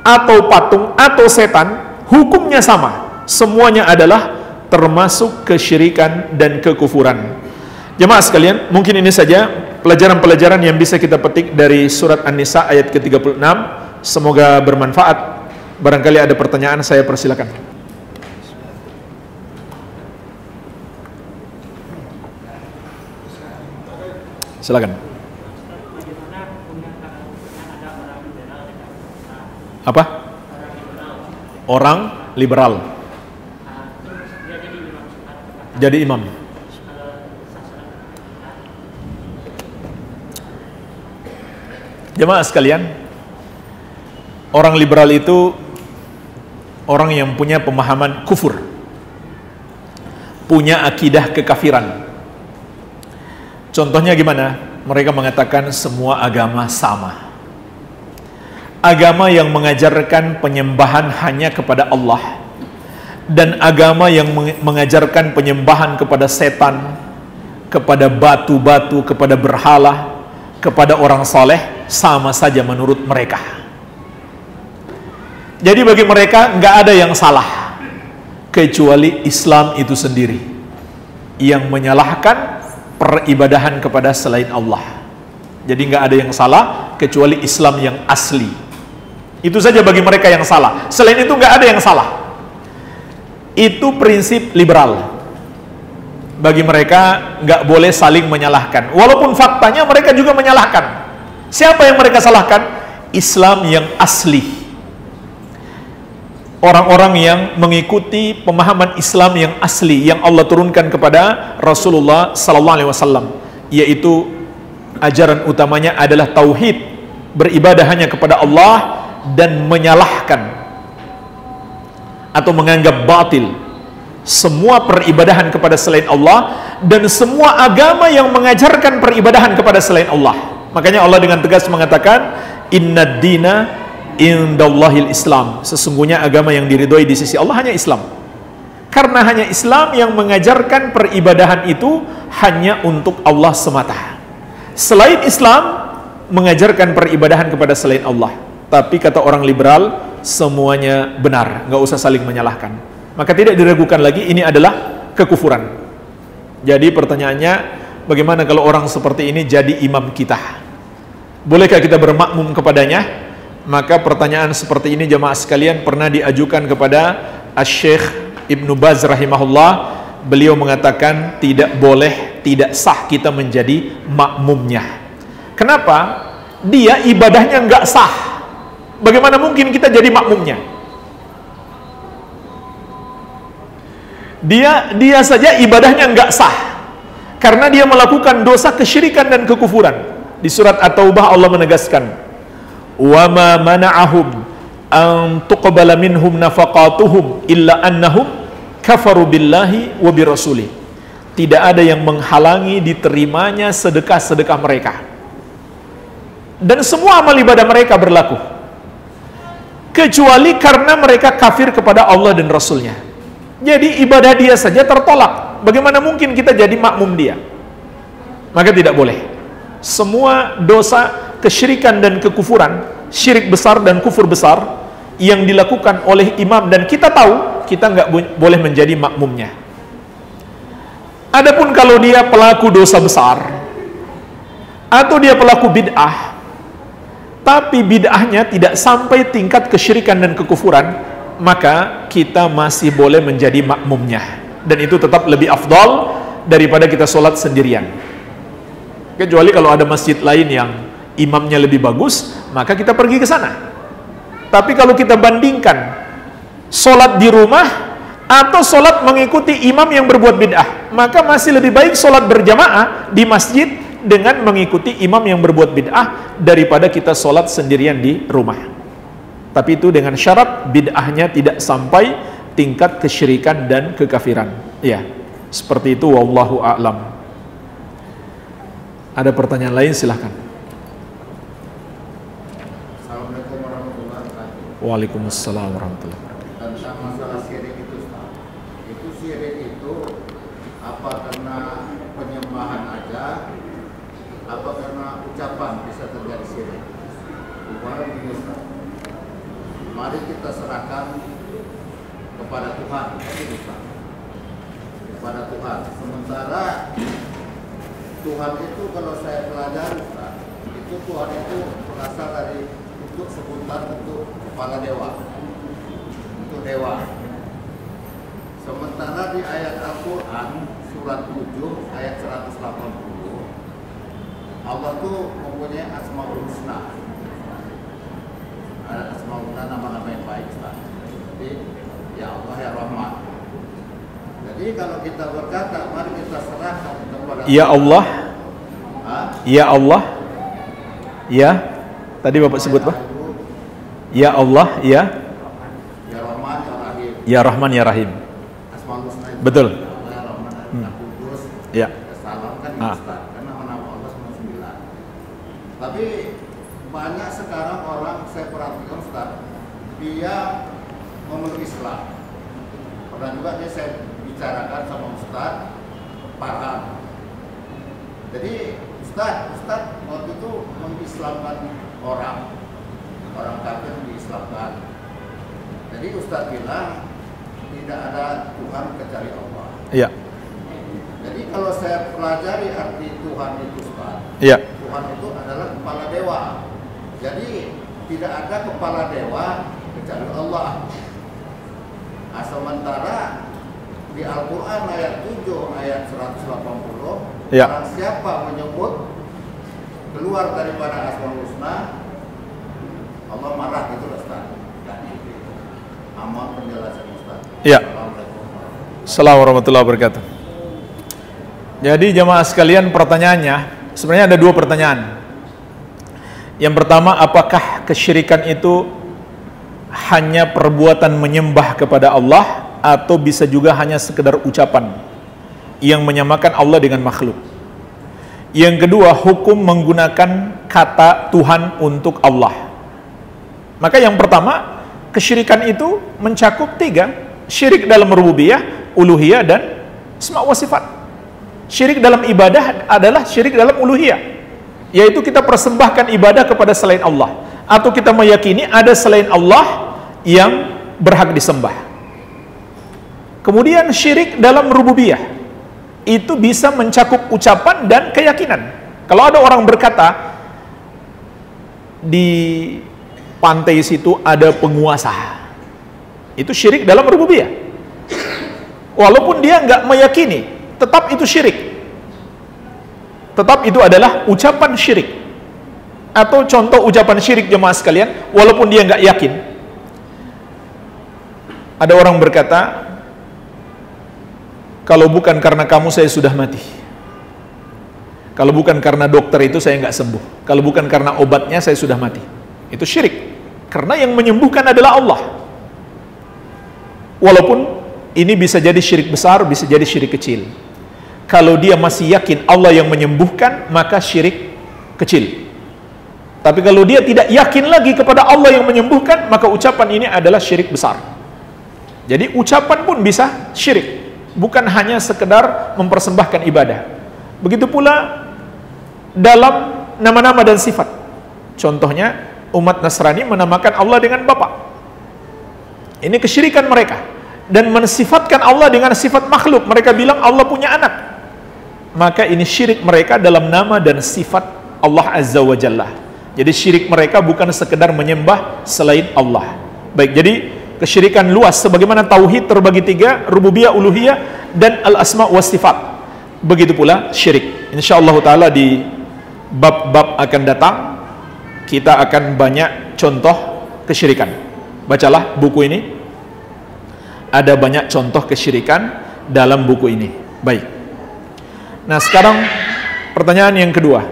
atau patung, atau setan, hukumnya sama. Semuanya adalah termasuk kesyirikan dan kekufuran. Jemaah sekalian, mungkin ini saja pelajaran-pelajaran yang bisa kita petik dari surat An-Nisa ayat ke-36. Semoga bermanfaat. Barangkali ada pertanyaan, saya persilakan. Silakan. Apa? Orang liberal jadi imam. Jemaah sekalian, orang liberal itu orang yang punya pemahaman kufur, punya akidah kekafiran. Contohnya gimana? Mereka mengatakan semua agama sama. Agama yang mengajarkan penyembahan hanya kepada Allah, dan agama yang mengajarkan penyembahan kepada setan, kepada batu-batu, kepada berhala, kepada orang soleh, sama saja menurut mereka. Jadi bagi mereka nggak ada yang salah kecuali Islam itu sendiri yang menyalahkan peribadahan kepada selain Allah. Jadi nggak ada yang salah kecuali Islam yang asli. Itu saja bagi mereka yang salah. Selain itu nggak ada yang salah. Itu prinsip liberal. Bagi mereka nggak boleh saling menyalahkan. Walaupun faktanya mereka juga menyalahkan. Siapa yang mereka salahkan? Islam yang asli. Orang-orang yang mengikuti pemahaman Islam yang asli yang Allah turunkan kepada Rasulullah sallallahu alaihi wasallam, yaitu ajaran utamanya adalah tauhid, beribadah hanya kepada Allah dan menyalahkan atau menganggap batil semua peribadahan kepada selain Allah dan semua agama yang mengajarkan peribadahan kepada selain Allah. Makanya Allah dengan tegas mengatakan, innad dina indallahil Islam. Sesungguhnya agama yang diridhoi di sisi Allah hanya Islam. Karena hanya Islam yang mengajarkan peribadahan itu hanya untuk Allah semata. Selain Islam mengajarkan peribadahan kepada selain Allah. Tapi kata orang liberal, semuanya benar, nggak usah saling menyalahkan. Maka tidak diragukan lagi, ini adalah kekufuran. Jadi pertanyaannya, bagaimana kalau orang seperti ini jadi imam kita? Bolehkah kita bermakmum kepadanya? Maka pertanyaan seperti ini jamaah sekalian pernah diajukan kepada Asy-Syaikh Ibnu Baz rahimahullah. Beliau mengatakan tidak boleh, tidak sah kita menjadi makmumnya. Kenapa? Dia ibadahnya nggak sah. Bagaimana mungkin kita jadi makmumnya? Dia saja ibadahnya nggak sah karena dia melakukan dosa kesyirikan dan kekufuran. Di surat At-Taubah Allah menegaskan, wa ma mana'ahum an tuqbala minhum nafaqatuhum illa annahum kafaru billahi wa birasuli. Tidak ada yang menghalangi diterimanya sedekah-sedekah mereka. Dan semua amal ibadah mereka berlaku. Kecuali karena mereka kafir kepada Allah dan Rasulnya. Jadi ibadah dia saja tertolak. Bagaimana mungkin kita jadi makmum dia? Maka tidak boleh. Semua dosa kesyirikan dan kekufuran, syirik besar dan kufur besar yang dilakukan oleh imam dan kita tahu, kita nggak boleh menjadi makmumnya. Adapun kalau dia pelaku dosa besar atau dia pelaku bid'ah, tapi bid'ahnya tidak sampai tingkat kesyirikan dan kekufuran, maka kita masih boleh menjadi makmumnya, dan itu tetap lebih afdal daripada kita sholat sendirian. Kecuali kalau ada masjid lain yang imamnya lebih bagus, maka kita pergi ke sana. Tapi kalau kita bandingkan sholat di rumah atau sholat mengikuti imam yang berbuat bid'ah, maka masih lebih baik sholat berjamaah di masjid dengan mengikuti imam yang berbuat bid'ah daripada kita sholat sendirian di rumah. Tapi itu dengan syarat bid'ahnya tidak sampai tingkat kesyirikan dan kekafiran. Ya, seperti itu. Wallahu a'lam. Ada pertanyaan lain, silahkan. Assalamualaikum warahmatullahi wabarakatuh. Waalaikumsalam warahmatullahi wabarakatuh. Tentang masalah syirik itu, Ustaz. Itu syirik itu apa karena penyembahan aja, apa karena ucapan bisa terjadi syirik? Umpamanya begini, Ustaz. Mari kita serahkan kepada Tuhan, Ustaz. Kepada Tuhan. Sementara Tuhan itu kalau saya pelajari, Ustaz, itu Tuhan itu berasal dari untuk sebutan untuk kepala dewa, untuk dewa. Sementara di ayat Al-Quran surat 7 ayat 180 Allah tuh mempunyai Asmaul Husna. Ada Asmaul Husna, nama-nama yang baik, Ustaz. Jadi ya Allah ya Rahman. Jadi kalau kita berkata mari kita serahkan kepada Ya Allah, Ya Allah, ya. Tadi Bapak sebut Pak? Ya Allah, ya. Ya Rahman, ya Rahim. Ya Rahman, ya Rahim. Asmaul Husna. Betul. Ya Rahman, ya Kudus. Ya. Salam kan Ustaz, karena nama Allah 99. Tapi banyak sekarang orang saya perhatikan, Ustaz, dia memeluk Islam. Pernah juga saya bicarakan sama Ustaz, paham. Jadi Ustaz waktu itu mengislamkan orang kafir diislamkan. Jadi Ustaz bilang tidak ada Tuhan kecuali Allah. Iya. Jadi kalau saya pelajari arti Tuhan itu Ustaz, Iya. Tuhan itu adalah kepala dewa. Jadi tidak ada kepala dewa kecuali Allah. Nah, sementara di Al-Quran ayat 7 ayat 180, Ya. barang siapa menyebut keluar daripada Asmaul Husna, Allah marah, gitu Ustaz. Amal penjelasan Ustaz. Ya. Assalamualaikum. Assalamualaikum warahmatullahi wabarakatuh. Jadi jemaah sekalian, pertanyaannya sebenarnya ada dua pertanyaan. Yang pertama, apakah kesyirikan itu hanya perbuatan menyembah kepada Allah atau bisa juga hanya sekedar ucapan yang menyamakan Allah dengan makhluk? Yang kedua, hukum menggunakan kata Tuhan untuk Allah. Maka yang pertama, kesyirikan itu mencakup tiga: syirik dalam rububiyah, uluhiyah, dan asma wa sifat. Syirik dalam ibadah adalah syirik dalam uluhiyah, yaitu kita persembahkan ibadah kepada selain Allah, atau kita meyakini ada selain Allah yang berhak disembah. Kemudian syirik dalam rububiyah itu bisa mencakup ucapan dan keyakinan. Kalau ada orang berkata di pantai situ ada penguasa, itu syirik dalam rububiyah. Walaupun dia nggak meyakini, tetap itu syirik. Tetap itu adalah ucapan syirik. Atau contoh ucapan syirik jemaah sekalian, walaupun dia nggak yakin. Ada orang berkata, kalau bukan karena kamu saya sudah mati. Kalau bukan karena dokter itu saya nggak sembuh. Kalau bukan karena obatnya saya sudah mati. Itu syirik. Karena yang menyembuhkan adalah Allah. Walaupun ini bisa jadi syirik besar, bisa jadi syirik kecil. Kalau dia masih yakin Allah yang menyembuhkan, maka syirik kecil. Tapi kalau dia tidak yakin lagi kepada Allah yang menyembuhkan, maka ucapan ini adalah syirik besar. Jadi ucapan pun bisa syirik, bukan hanya sekedar mempersembahkan ibadah. Begitu pula dalam nama-nama dan sifat. Contohnya, umat Nasrani menamakan Allah dengan Bapa. Ini kesyirikan mereka. Dan mensifatkan Allah dengan sifat makhluk. Mereka bilang Allah punya anak. Maka ini syirik mereka dalam nama dan sifat Allah Azza wa Jalla. Jadi syirik mereka bukan sekedar menyembah selain Allah. Baik, jadi kesyirikan luas sebagaimana tauhid terbagi tiga: rububiyah, uluhiyah, dan al-asma wa sifat. Begitu pula syirik. Insyaallah taala di bab-bab akan datang kita akan banyak contoh kesyirikan. Bacalah buku ini. Ada banyak contoh kesyirikan dalam buku ini. Baik. Nah, sekarang pertanyaan yang kedua.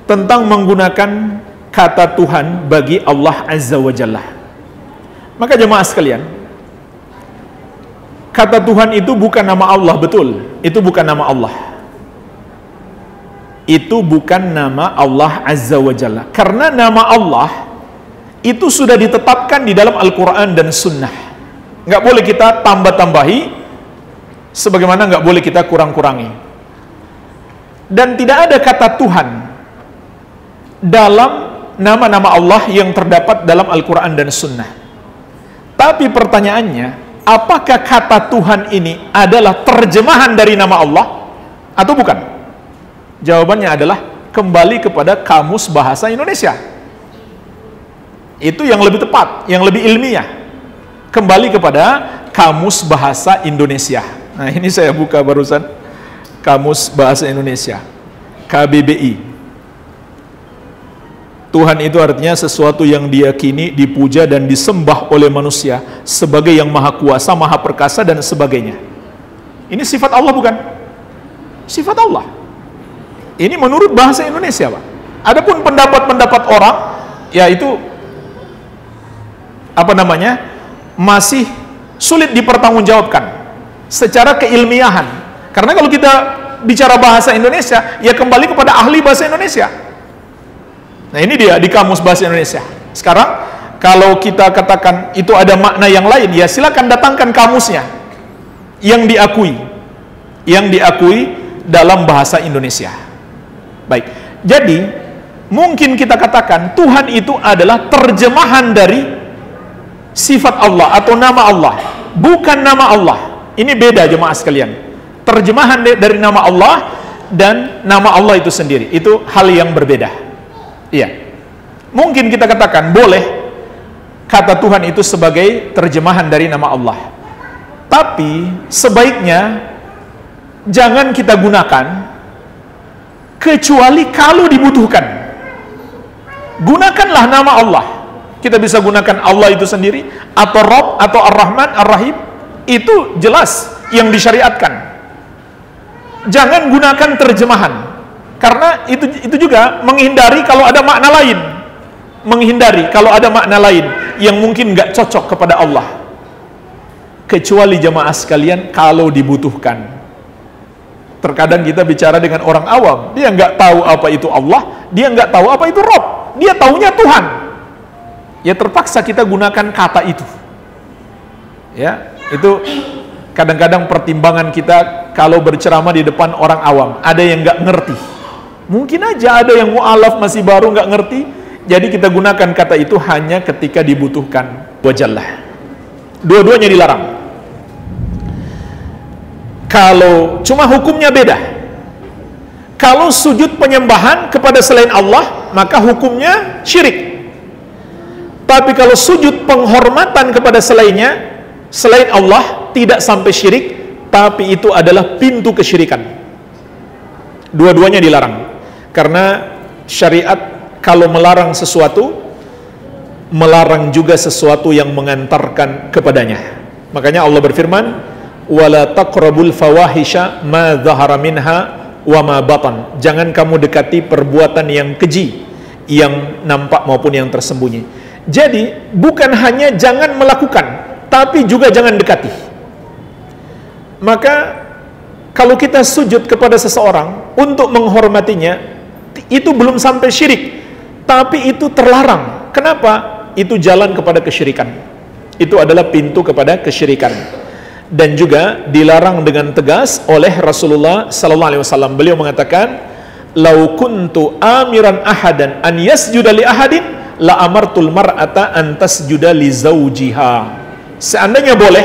Tentang menggunakan kata Tuhan bagi Allah Azza wa Jalla. Maka jemaah sekalian, kata Tuhan itu bukan nama Allah, betul. Itu bukan nama Allah. Itu bukan nama Allah Azza wa Jalla. Karena nama Allah itu sudah ditetapkan di dalam Al-Quran dan Sunnah. Nggak boleh kita tambah-tambahi, sebagaimana nggak boleh kita kurang-kurangi. Dan tidak ada kata Tuhan dalam nama-nama Allah yang terdapat dalam Al-Quran dan Sunnah. Tapi pertanyaannya, apakah kata Tuhan ini adalah terjemahan dari nama Allah atau bukan? Jawabannya adalah kembali kepada Kamus Bahasa Indonesia. Itu yang lebih tepat, yang lebih ilmiah. Kembali kepada Kamus Bahasa Indonesia. Nah, ini saya buka barusan Kamus Bahasa Indonesia, KBBI. Tuhan itu artinya sesuatu yang diyakini, dipuja dan disembah oleh manusia sebagai yang maha kuasa, maha perkasa dan sebagainya. Ini sifat Allah bukan? Sifat Allah. Ini menurut bahasa Indonesia, Pak. Adapun pendapat-pendapat orang, yaitu masih sulit dipertanggungjawabkan secara keilmiahan. Karena kalau kita bicara bahasa Indonesia, ya kembali kepada ahli bahasa Indonesia. Nah, ini dia di Kamus Bahasa Indonesia. Sekarang kalau kita katakan itu ada makna yang lain, ya silakan datangkan kamusnya yang diakui dalam bahasa Indonesia. Baik, jadi mungkin kita katakan Tuhan itu adalah terjemahan dari sifat Allah atau nama Allah, bukan nama Allah. Ini beda jemaah sekalian. Terjemahan dari nama Allah dan nama Allah itu sendiri, itu hal yang berbeda. Iya. Mungkin kita katakan boleh kata Tuhan itu sebagai terjemahan dari nama Allah. Tapi sebaiknya jangan kita gunakan kecuali kalau dibutuhkan. Gunakanlah nama Allah. Kita bisa gunakan Allah itu sendiri, atau Rabb, atau Ar-Rahman, Ar-Rahim. Itu jelas yang disyariatkan. Jangan gunakan terjemahan, karena itu juga menghindari kalau ada makna lain. Menghindari kalau ada makna lain yang mungkin nggak cocok kepada Allah. Kecuali jemaah sekalian kalau dibutuhkan. Terkadang kita bicara dengan orang awam, dia nggak tahu apa itu Allah, dia nggak tahu apa itu Rabb, dia taunya Tuhan. Ya terpaksa kita gunakan kata itu. Ya, itu kadang-kadang pertimbangan kita kalau berceramah di depan orang awam. Ada yang nggak ngerti. Mungkin aja ada yang mu'alaf masih baru nggak ngerti. Jadi kita gunakan kata itu hanya ketika dibutuhkan. Wajallah. Dua-duanya dilarang. Kalau cuma hukumnya beda. Kalau sujud penyembahan kepada selain Allah, maka hukumnya syirik. Tapi kalau sujud penghormatan kepada selainnya, selain Allah, tidak sampai syirik, tapi itu adalah pintu kesyirikan. Dua-duanya dilarang. Karena syariat kalau melarang sesuatu, melarang juga sesuatu yang mengantarkan kepadanya. Makanya Allah berfirman, wala taqrabul fawahisha ma dhahara minha wa ma batan. Jangan kamu dekati perbuatan yang keji, yang nampak maupun yang tersembunyi. Jadi bukan hanya jangan melakukan, tapi juga jangan dekati. Maka kalau kita sujud kepada seseorang untuk menghormatinya, itu belum sampai syirik, tapi itu terlarang. Kenapa? Itu jalan kepada kesyirikan. Itu adalah pintu kepada kesyirikan. Dan juga dilarang dengan tegas oleh Rasulullah sallallahu alaihi wasallam. Beliau mengatakan, "Lau kuntu amiran ahadan an yasjuda li ahadin la amartul mar'ata an tasjuda li zawjiha." Seandainya boleh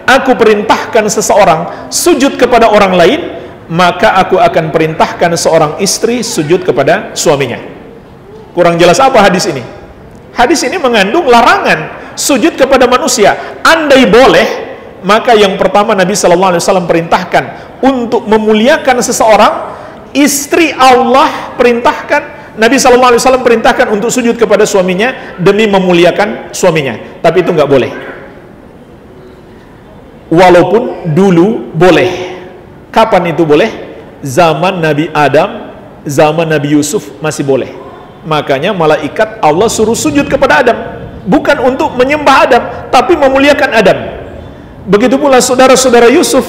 aku perintahkan seseorang sujud kepada orang lain, maka aku akan perintahkan seorang istri sujud kepada suaminya. Kurang jelas apa hadis ini? Hadis ini mengandung larangan sujud kepada manusia. Andai boleh, maka yang pertama Nabi sallallahu alaihi wasallam perintahkan untuk memuliakan seseorang, istri Allah perintahkan, Nabi sallallahu alaihi wasallam perintahkan untuk sujud kepada suaminya demi memuliakan suaminya. Tapi itu nggak boleh. Walaupun dulu boleh. Kapan itu boleh? Zaman Nabi Adam, zaman Nabi Yusuf masih boleh. Makanya malaikat Allah suruh sujud kepada Adam, bukan untuk menyembah Adam, tapi memuliakan Adam. Begitu pula saudara-saudara Yusuf,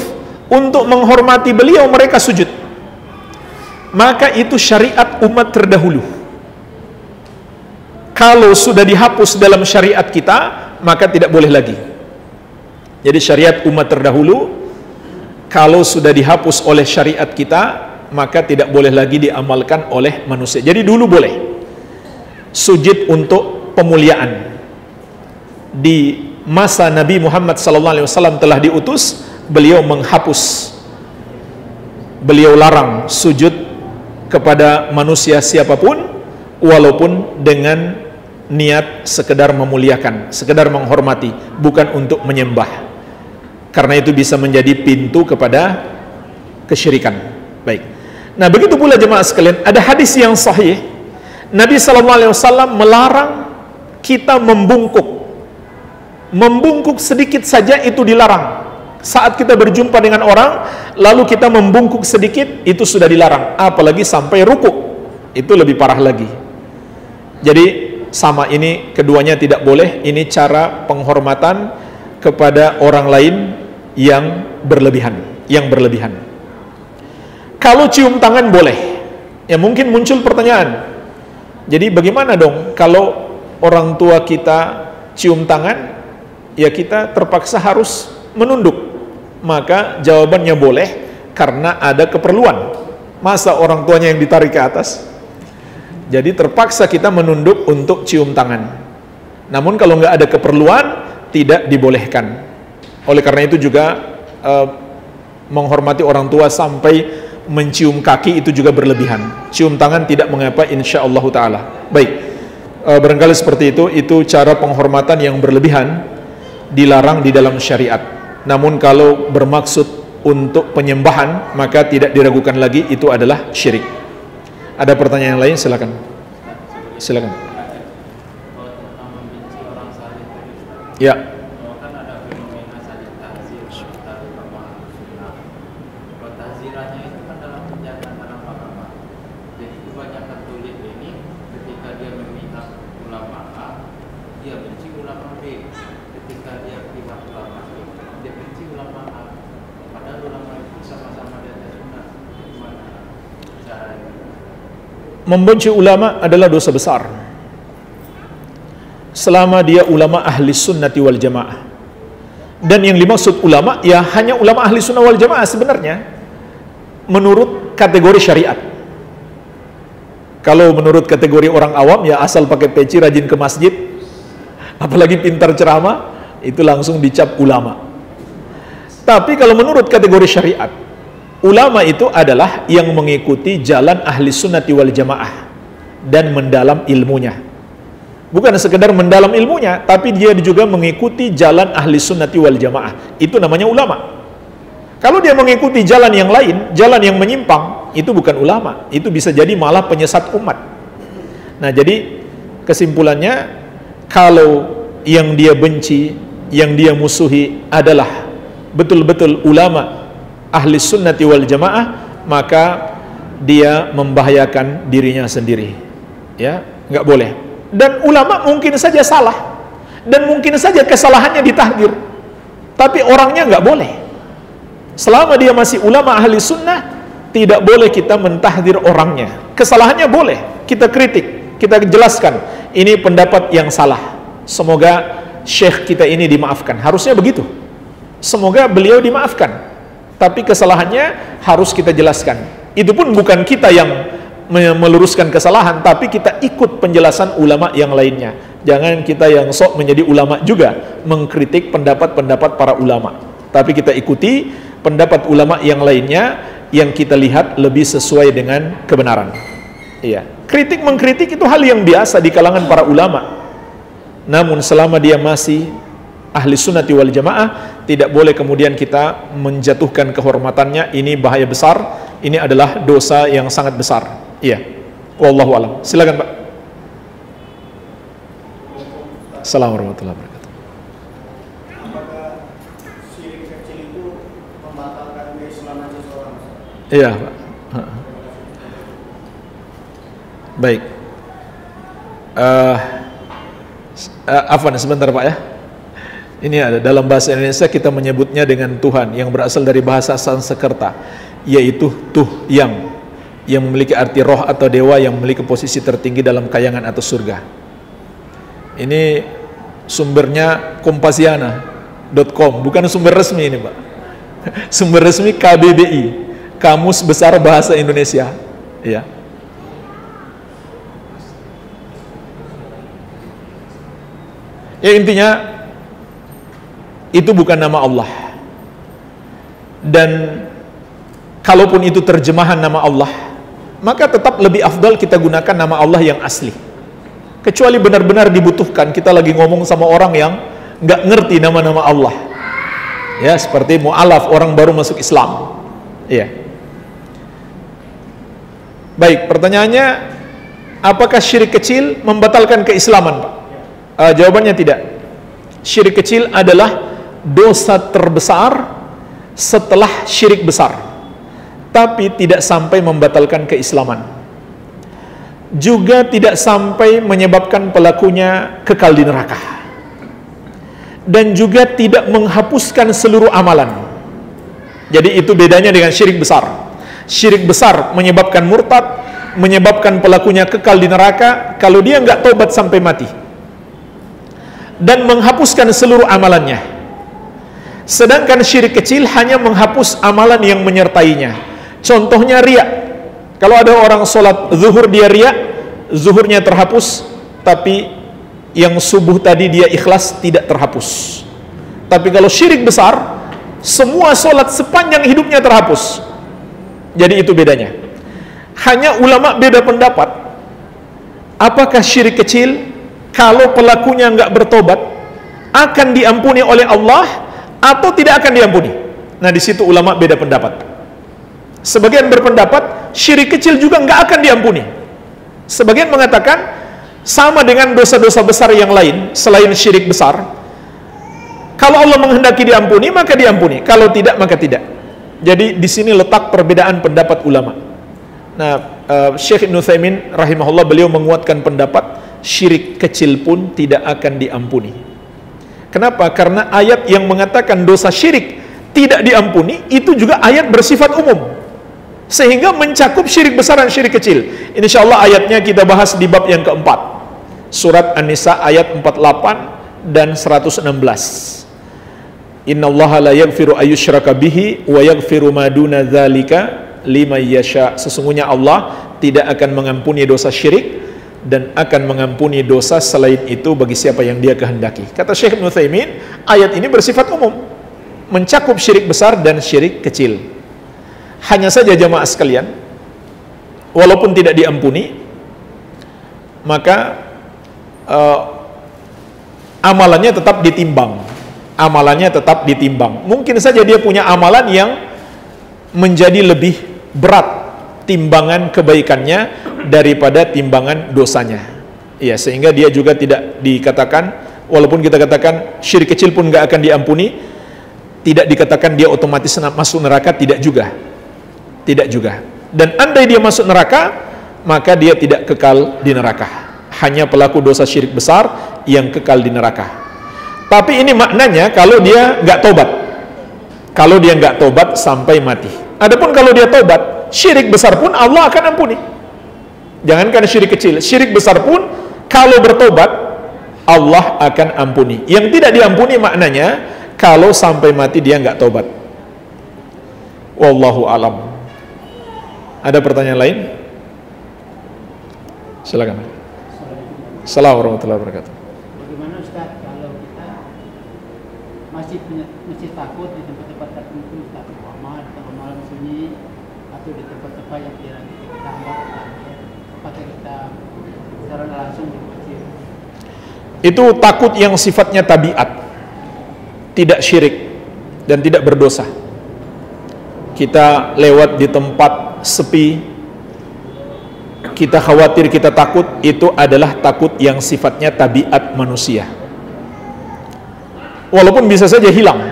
untuk menghormati beliau mereka sujud. Maka itu syariat umat terdahulu. Kalau sudah dihapus dalam syariat kita, maka tidak boleh lagi. Jadi syariat umat terdahulu kalau sudah dihapus oleh syariat kita, maka tidak boleh lagi diamalkan oleh manusia. Jadi dulu boleh sujud untuk pemuliaan. Di masa Nabi Muhammad SAW telah diutus, beliau menghapus, beliau larang sujud kepada manusia siapapun, walaupun dengan niat sekedar memuliakan, sekedar menghormati, bukan untuk menyembah, karena itu bisa menjadi pintu kepada kesyirikan. Baik. Nah, begitu pula jemaah sekalian, ada hadis yang sahih. Nabi SAW melarang kita membungkuk. Membungkuk sedikit saja itu dilarang. Saat kita berjumpa dengan orang, lalu kita membungkuk sedikit, itu sudah dilarang. Apalagi sampai rukuk, itu lebih parah lagi. Jadi sama ini, keduanya tidak boleh. Ini cara penghormatan kepada orang lain yang berlebihan. Kalau cium tangan boleh. Ya mungkin muncul pertanyaan, jadi bagaimana dong kalau orang tua kita cium tangan, ya kita terpaksa harus menunduk? Maka jawabannya boleh, karena ada keperluan. Masa orang tuanya yang ditarik ke atas? Jadi terpaksa kita menunduk untuk cium tangan. Namun kalau nggak ada keperluan, tidak dibolehkan. Oleh karena itu juga menghormati orang tua sampai mencium kaki itu juga berlebihan. Cium tangan tidak mengapa, insya Allah Ta'ala. Baik, barangkali seperti itu cara penghormatan yang berlebihan, dilarang di dalam syariat. Namun kalau bermaksud untuk penyembahan, maka tidak diragukan lagi, itu adalah syirik. Ada pertanyaan lain? Silakan. Silakan. Ya. Membenci ulama adalah dosa besar selama dia ulama ahli sunnati wal jamaah. Dan yang dimaksud ulama ya hanya ulama ahli sunnah wal jamaah sebenarnya menurut kategori syariat. Kalau menurut kategori orang awam ya asal pakai peci, rajin ke masjid, apalagi pintar ceramah, itu langsung dicap ulama. Tapi kalau menurut kategori syariat, ulama itu adalah yang mengikuti jalan ahli sunnati wal jamaah dan mendalam ilmunya. Bukan sekedar mendalam ilmunya, tapi dia juga mengikuti jalan ahli sunnati wal jamaah. Itu namanya ulama. Kalau dia mengikuti jalan yang lain, jalan yang menyimpang, itu bukan ulama. Itu bisa jadi malah penyesat umat. Nah, jadi kesimpulannya, kalau yang dia benci, yang dia musuhi adalah betul-betul ulama ahli sunnati wal jamaah, maka dia membahayakan dirinya sendiri. Ya, nggak boleh. Dan ulama mungkin saja salah, dan mungkin saja kesalahannya ditahdir, tapi orangnya nggak boleh. Selama dia masih ulama ahli sunnah, tidak boleh kita mentahdir orangnya. Kesalahannya boleh, kita kritik, kita jelaskan, ini pendapat yang salah. Semoga syekh kita ini dimaafkan. Harusnya begitu. Semoga beliau dimaafkan. Tapi kesalahannya harus kita jelaskan. Itu pun bukan kita yang meluruskan kesalahan, tapi kita ikut penjelasan ulama yang lainnya. Jangan kita yang sok menjadi ulama juga, mengkritik pendapat-pendapat para ulama. Tapi kita ikuti pendapat ulama yang lainnya yang kita lihat lebih sesuai dengan kebenaran. Iya. Kritik mengkritik itu hal yang biasa di kalangan para ulama. Namun selama dia masih ahli sunnati wal jamaah, tidak boleh kemudian kita menjatuhkan kehormatannya. Ini bahaya besar, ini adalah dosa yang sangat besar. Iya, wallahu alam. Silakan Pak. Assalamualaikum warahmatullahi wabarakatuh. Apakah syirik kecil itu membatalkan keislaman seseorang? Iya Pak. Baik. Afwan sebentar Pak ya. Ini ada dalam bahasa Indonesia kita menyebutnya dengan Tuhan yang berasal dari bahasa Sanskerta, yaitu tuh yang memiliki arti roh atau dewa yang memiliki posisi tertinggi dalam kayangan atau surga. Ini sumbernya kompasiana.com, bukan sumber resmi ini Pak. Sumber resmi KBBI, Kamus Besar Bahasa Indonesia. Ya. Ya intinya itu bukan nama Allah. Dan kalaupun itu terjemahan nama Allah, maka tetap lebih afdal kita gunakan nama Allah yang asli. Kecuali benar-benar dibutuhkan, kita lagi ngomong sama orang yang nggak ngerti nama-nama Allah. Ya, seperti mu'alaf, orang baru masuk Islam. Iya. Baik, pertanyaannya, apakah syirik kecil membatalkan keislaman, Pak? Jawabannya tidak. Syirik kecil adalah dosa terbesar setelah syirik besar, tapi tidak sampai membatalkan keislaman, juga tidak sampai menyebabkan pelakunya kekal di neraka, dan juga tidak menghapuskan seluruh amalan. Jadi itu bedanya dengan syirik besar. Syirik besar menyebabkan murtad, menyebabkan pelakunya kekal di neraka kalau dia nggak tobat sampai mati, dan menghapuskan seluruh amalannya. Sedangkan syirik kecil hanya menghapus amalan yang menyertainya. Contohnya riya. Kalau ada orang sholat zuhur dia riya, zuhurnya terhapus, tapi yang subuh tadi dia ikhlas tidak terhapus. Tapi kalau syirik besar, semua sholat sepanjang hidupnya terhapus. Jadi itu bedanya. Hanya ulama beda pendapat. Apakah syirik kecil kalau pelakunya nggak bertobat akan diampuni oleh Allah atau tidak akan diampuni? Nah, di situ ulama beda pendapat. Sebagian berpendapat syirik kecil juga nggak akan diampuni. Sebagian mengatakan sama dengan dosa-dosa besar yang lain selain syirik besar. Kalau Allah menghendaki diampuni, maka diampuni. Kalau tidak, maka tidak. Jadi di sini letak perbedaan pendapat ulama. Nah, Syekh Ibnu Utsaimin rahimahullah, beliau menguatkan pendapat syirik kecil pun tidak akan diampuni. Kenapa? Karena ayat yang mengatakan dosa syirik tidak diampuni itu juga ayat bersifat umum, sehingga mencakup syirik besar dan syirik kecil. Insyaallah ayatnya kita bahas di bab yang keempat, surat An-Nisa ayat 48 dan 116. Innallaha la yaghfiru ayyushraka bihi wa yaghfiru ma duna dzalika liman yasha. Sesungguhnya Allah tidak akan mengampuni dosa syirik dan akan mengampuni dosa selain itu bagi siapa yang dia kehendaki. Kata Syekh Ibnu Utsaimin, ayat ini bersifat umum, mencakup syirik besar dan syirik kecil. Hanya saja jamaah sekalian, walaupun tidak diampuni, maka amalannya tetap ditimbang. Amalannya tetap ditimbang. Mungkin saja dia punya amalan yang menjadi lebih berat timbangan kebaikannya daripada timbangan dosanya. Ya, sehingga dia juga tidak dikatakan, walaupun kita katakan syirik kecil pun nggak akan diampuni, tidak dikatakan dia otomatis masuk neraka, tidak juga. Tidak juga. Dan andai dia masuk neraka, maka dia tidak kekal di neraka. Hanya pelaku dosa syirik besar yang kekal di neraka. Tapi ini maknanya kalau dia nggak tobat. Kalau dia nggak tobat sampai mati. Adapun kalau dia tobat, syirik besar pun Allah akan ampuni. Jangankan syirik kecil, syirik besar pun kalau bertobat Allah akan ampuni. Yang tidak diampuni maknanya kalau sampai mati dia nggak tobat. Wallahu alam. Ada pertanyaan lain? Silakan. Assalamualaikum warahmatullahi wabarakatuh. Bagaimana Ustaz kalau kita masih takut di tempat-tempat tertentu, takut amal, atau malam sunyi, atau di tempat-tempat yang kita anggap apakah kita secara langsung berpikir? Itu takut yang sifatnya tabiat, tidak syirik dan tidak berdosa. Kita lewat di tempat sepi, kita khawatir, kita takut, itu adalah takut yang sifatnya tabiat manusia. Walaupun bisa saja hilang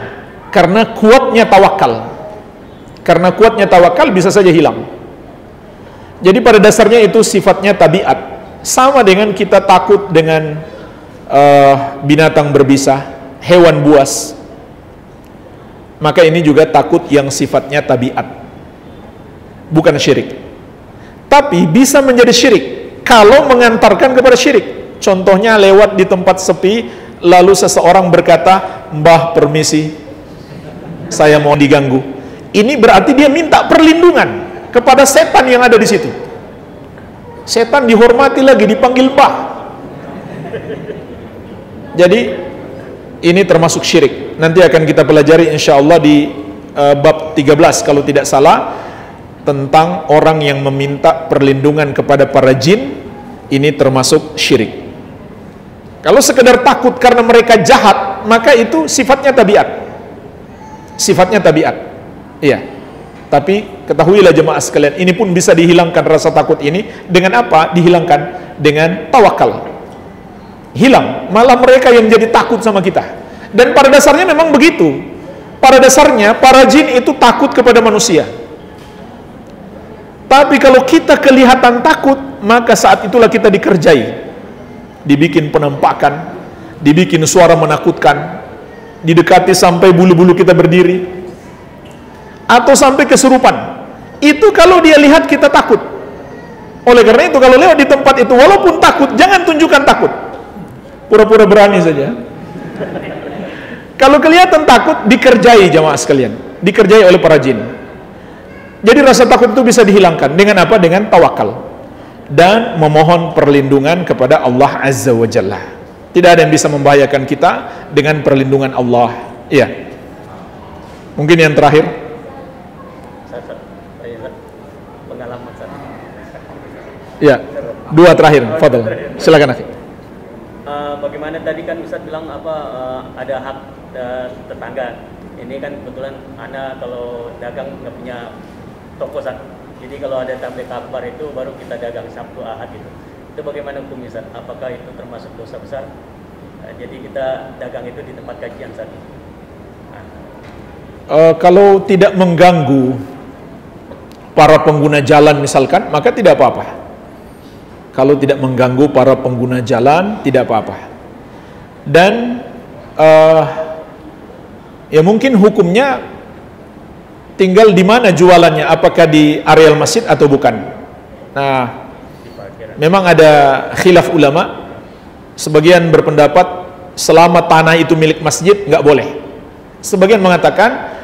karena kuatnya tawakal. Karena kuatnya tawakal bisa saja hilang. Jadi pada dasarnya itu sifatnya tabiat. Sama dengan kita takut dengan binatang berbisa, hewan buas. Maka ini juga takut yang sifatnya tabiat, bukan syirik. Tapi bisa menjadi syirik kalau mengantarkan kepada syirik. Contohnya lewat di tempat sepi, lalu seseorang berkata, "Mbah permisi, saya mau diganggu." Ini berarti dia minta perlindungan kepada setan yang ada di situ. Setan dihormati lagi, dipanggil mbah. Jadi ini termasuk syirik. Nanti akan kita pelajari insyaallah di bab 13 kalau tidak salah, tentang orang yang meminta perlindungan kepada para jin. Ini termasuk syirik. Kalau sekedar takut karena mereka jahat, maka itu sifatnya tabiat. Sifatnya tabiat. Iya. Tapi ketahuilah jemaah sekalian, ini pun bisa dihilangkan rasa takut ini dengan apa? Dihilangkan dengan tawakal. Hilang, malah mereka yang jadi takut sama kita. Dan pada dasarnya memang begitu. Pada dasarnya para jin itu takut kepada manusia. Tapi kalau kita kelihatan takut, maka saat itulah kita dikerjai. Dibikin penampakan, dibikin suara menakutkan, didekati sampai bulu-bulu kita berdiri, atau sampai kesurupan. Itu kalau dia lihat kita takut. Oleh karena itu kalau lewat di tempat itu, walaupun takut, jangan tunjukkan takut. Pura-pura berani saja. Kalau kelihatan takut, dikerjai jamaah sekalian. Dikerjai oleh para jin. Jadi rasa takut itu bisa dihilangkan dengan apa? Dengan tawakal dan memohon perlindungan kepada Allah Azza wa Jalla. Tidak ada yang bisa membahayakan kita dengan perlindungan Allah. Iya. Mungkin yang terakhir. Pengalaman saya. Ya, dua terakhir. Fadhil. Silakan akhi. Bagaimana tadi kan Ustaz bilang ada hak tetangga. Ini kan kebetulan ana kalau dagang nggak punya toko Ustaz. Jadi kalau ada tabligh akbar itu baru kita dagang Sabtu Ahad gitu. Itu bagaimana hukum Ustaz? Apakah itu termasuk dosa besar? Jadi kita dagang itu di tempat kajian Ustaz. Kalau tidak mengganggu para pengguna jalan misalkan, maka tidak apa-apa. Kalau tidak mengganggu para pengguna jalan, tidak apa-apa. Dan ya mungkin hukumnya tinggal di mana jualannya, apakah di areal masjid atau bukan. Nah, memang ada khilaf ulama. Sebagian berpendapat selama tanah itu milik masjid nggak boleh. Sebagian mengatakan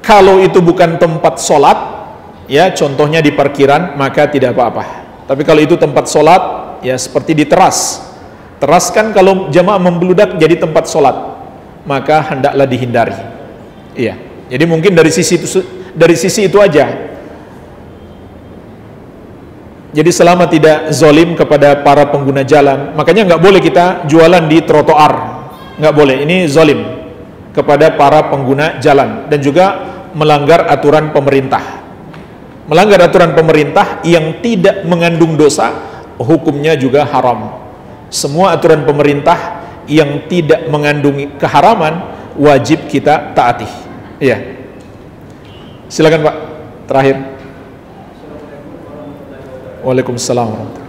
kalau itu bukan tempat sholat, ya contohnya di parkiran, maka tidak apa-apa. Tapi kalau itu tempat sholat, ya seperti di teras. Teras kan kalau jamaah membludak jadi tempat sholat, maka hendaklah dihindari. Iya. Jadi mungkin dari sisi itu aja. Jadi selama tidak zolim kepada para pengguna jalan, makanya nggak boleh kita jualan di trotoar, nggak boleh. Ini zolim kepada para pengguna jalan dan juga melanggar aturan pemerintah. Melanggar aturan pemerintah yang tidak mengandung dosa, hukumnya juga haram. Semua aturan pemerintah yang tidak mengandung keharaman wajib kita taati. Iya. Silakan Pak, terakhir. Waalaikumsalam warahmatullahi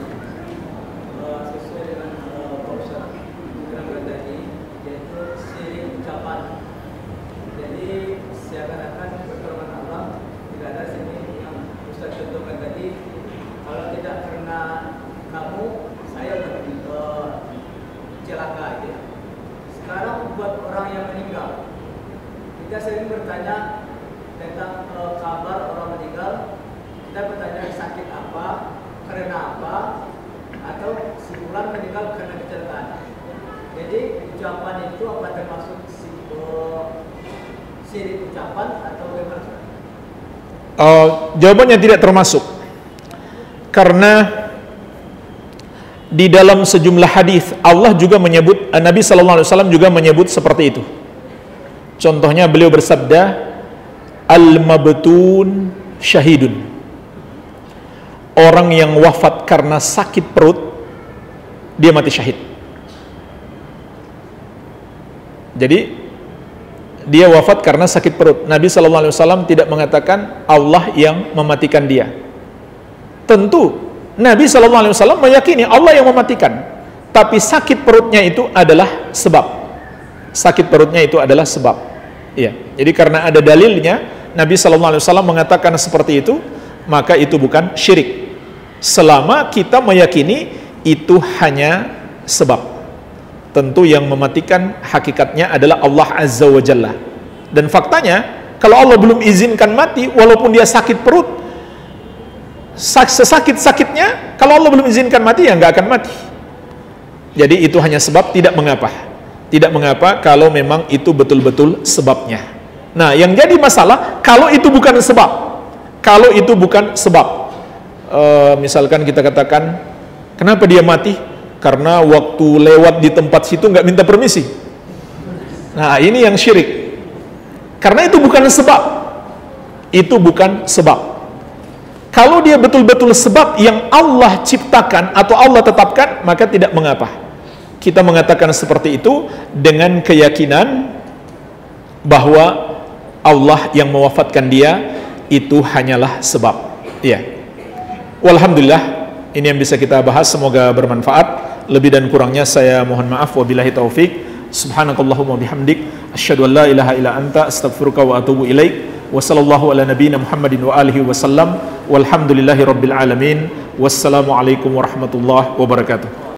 Kita sering bertanya tentang kabar orang meninggal. Kita bertanya sakit apa, karena apa, atau simpulan meninggal karena kecelakaan. Jadi ucapan itu apa termasuk syirik ucapan atau bagaimana? Jawabannya tidak termasuk, karena di dalam sejumlah hadis Allah juga menyebut, Nabi SAW juga menyebut seperti itu. Contohnya beliau bersabda, al-mabtun syahidun. Orang yang wafat karena sakit perut, dia mati syahid. Jadi dia wafat karena sakit perut. Nabi SAW tidak mengatakan Allah yang mematikan dia. Tentu Nabi SAW meyakini Allah yang mematikan, tapi sakit perutnya itu adalah sebab. Sakit perutnya itu adalah sebab. Iya. Jadi karena ada dalilnya, Nabi SAW mengatakan seperti itu, maka itu bukan syirik. Selama kita meyakini itu hanya sebab. Tentu yang mematikan hakikatnya adalah Allah Azza wa Jalla. Dan faktanya, kalau Allah belum izinkan mati, walaupun dia sakit perut, sesakit-sakitnya, kalau Allah belum izinkan mati, ya nggak akan mati. Jadi itu hanya sebab, tidak mengapa. Tidak mengapa kalau memang itu betul-betul sebabnya. Nah, yang jadi masalah kalau itu bukan sebab. Kalau itu bukan sebab. Misalkan kita katakan, kenapa dia mati? Karena waktu lewat di tempat situ nggak minta permisi. Nah, ini yang syirik. Karena itu bukan sebab. Itu bukan sebab. Kalau dia betul-betul sebab yang Allah ciptakan atau Allah tetapkan, maka tidak mengapa. Kita mengatakan seperti itu dengan keyakinan bahwa Allah yang mewafatkan dia itu hanyalah sebab. Iya. Walhamdulillah, ini yang bisa kita bahas, semoga bermanfaat. Lebih dan kurangnya saya mohon maaf. Wabillahi taufik. Subhanakallahumma bihamdik, asyhadu an la ilaha illa anta, astaghfiruka wa atubu ilaik. Wa sallallahu ala nabiyyina Muhammadin wa alihi wasallam. Walhamdulillahi rabbil alamin. Wassalamualaikum warahmatullahi wabarakatuh.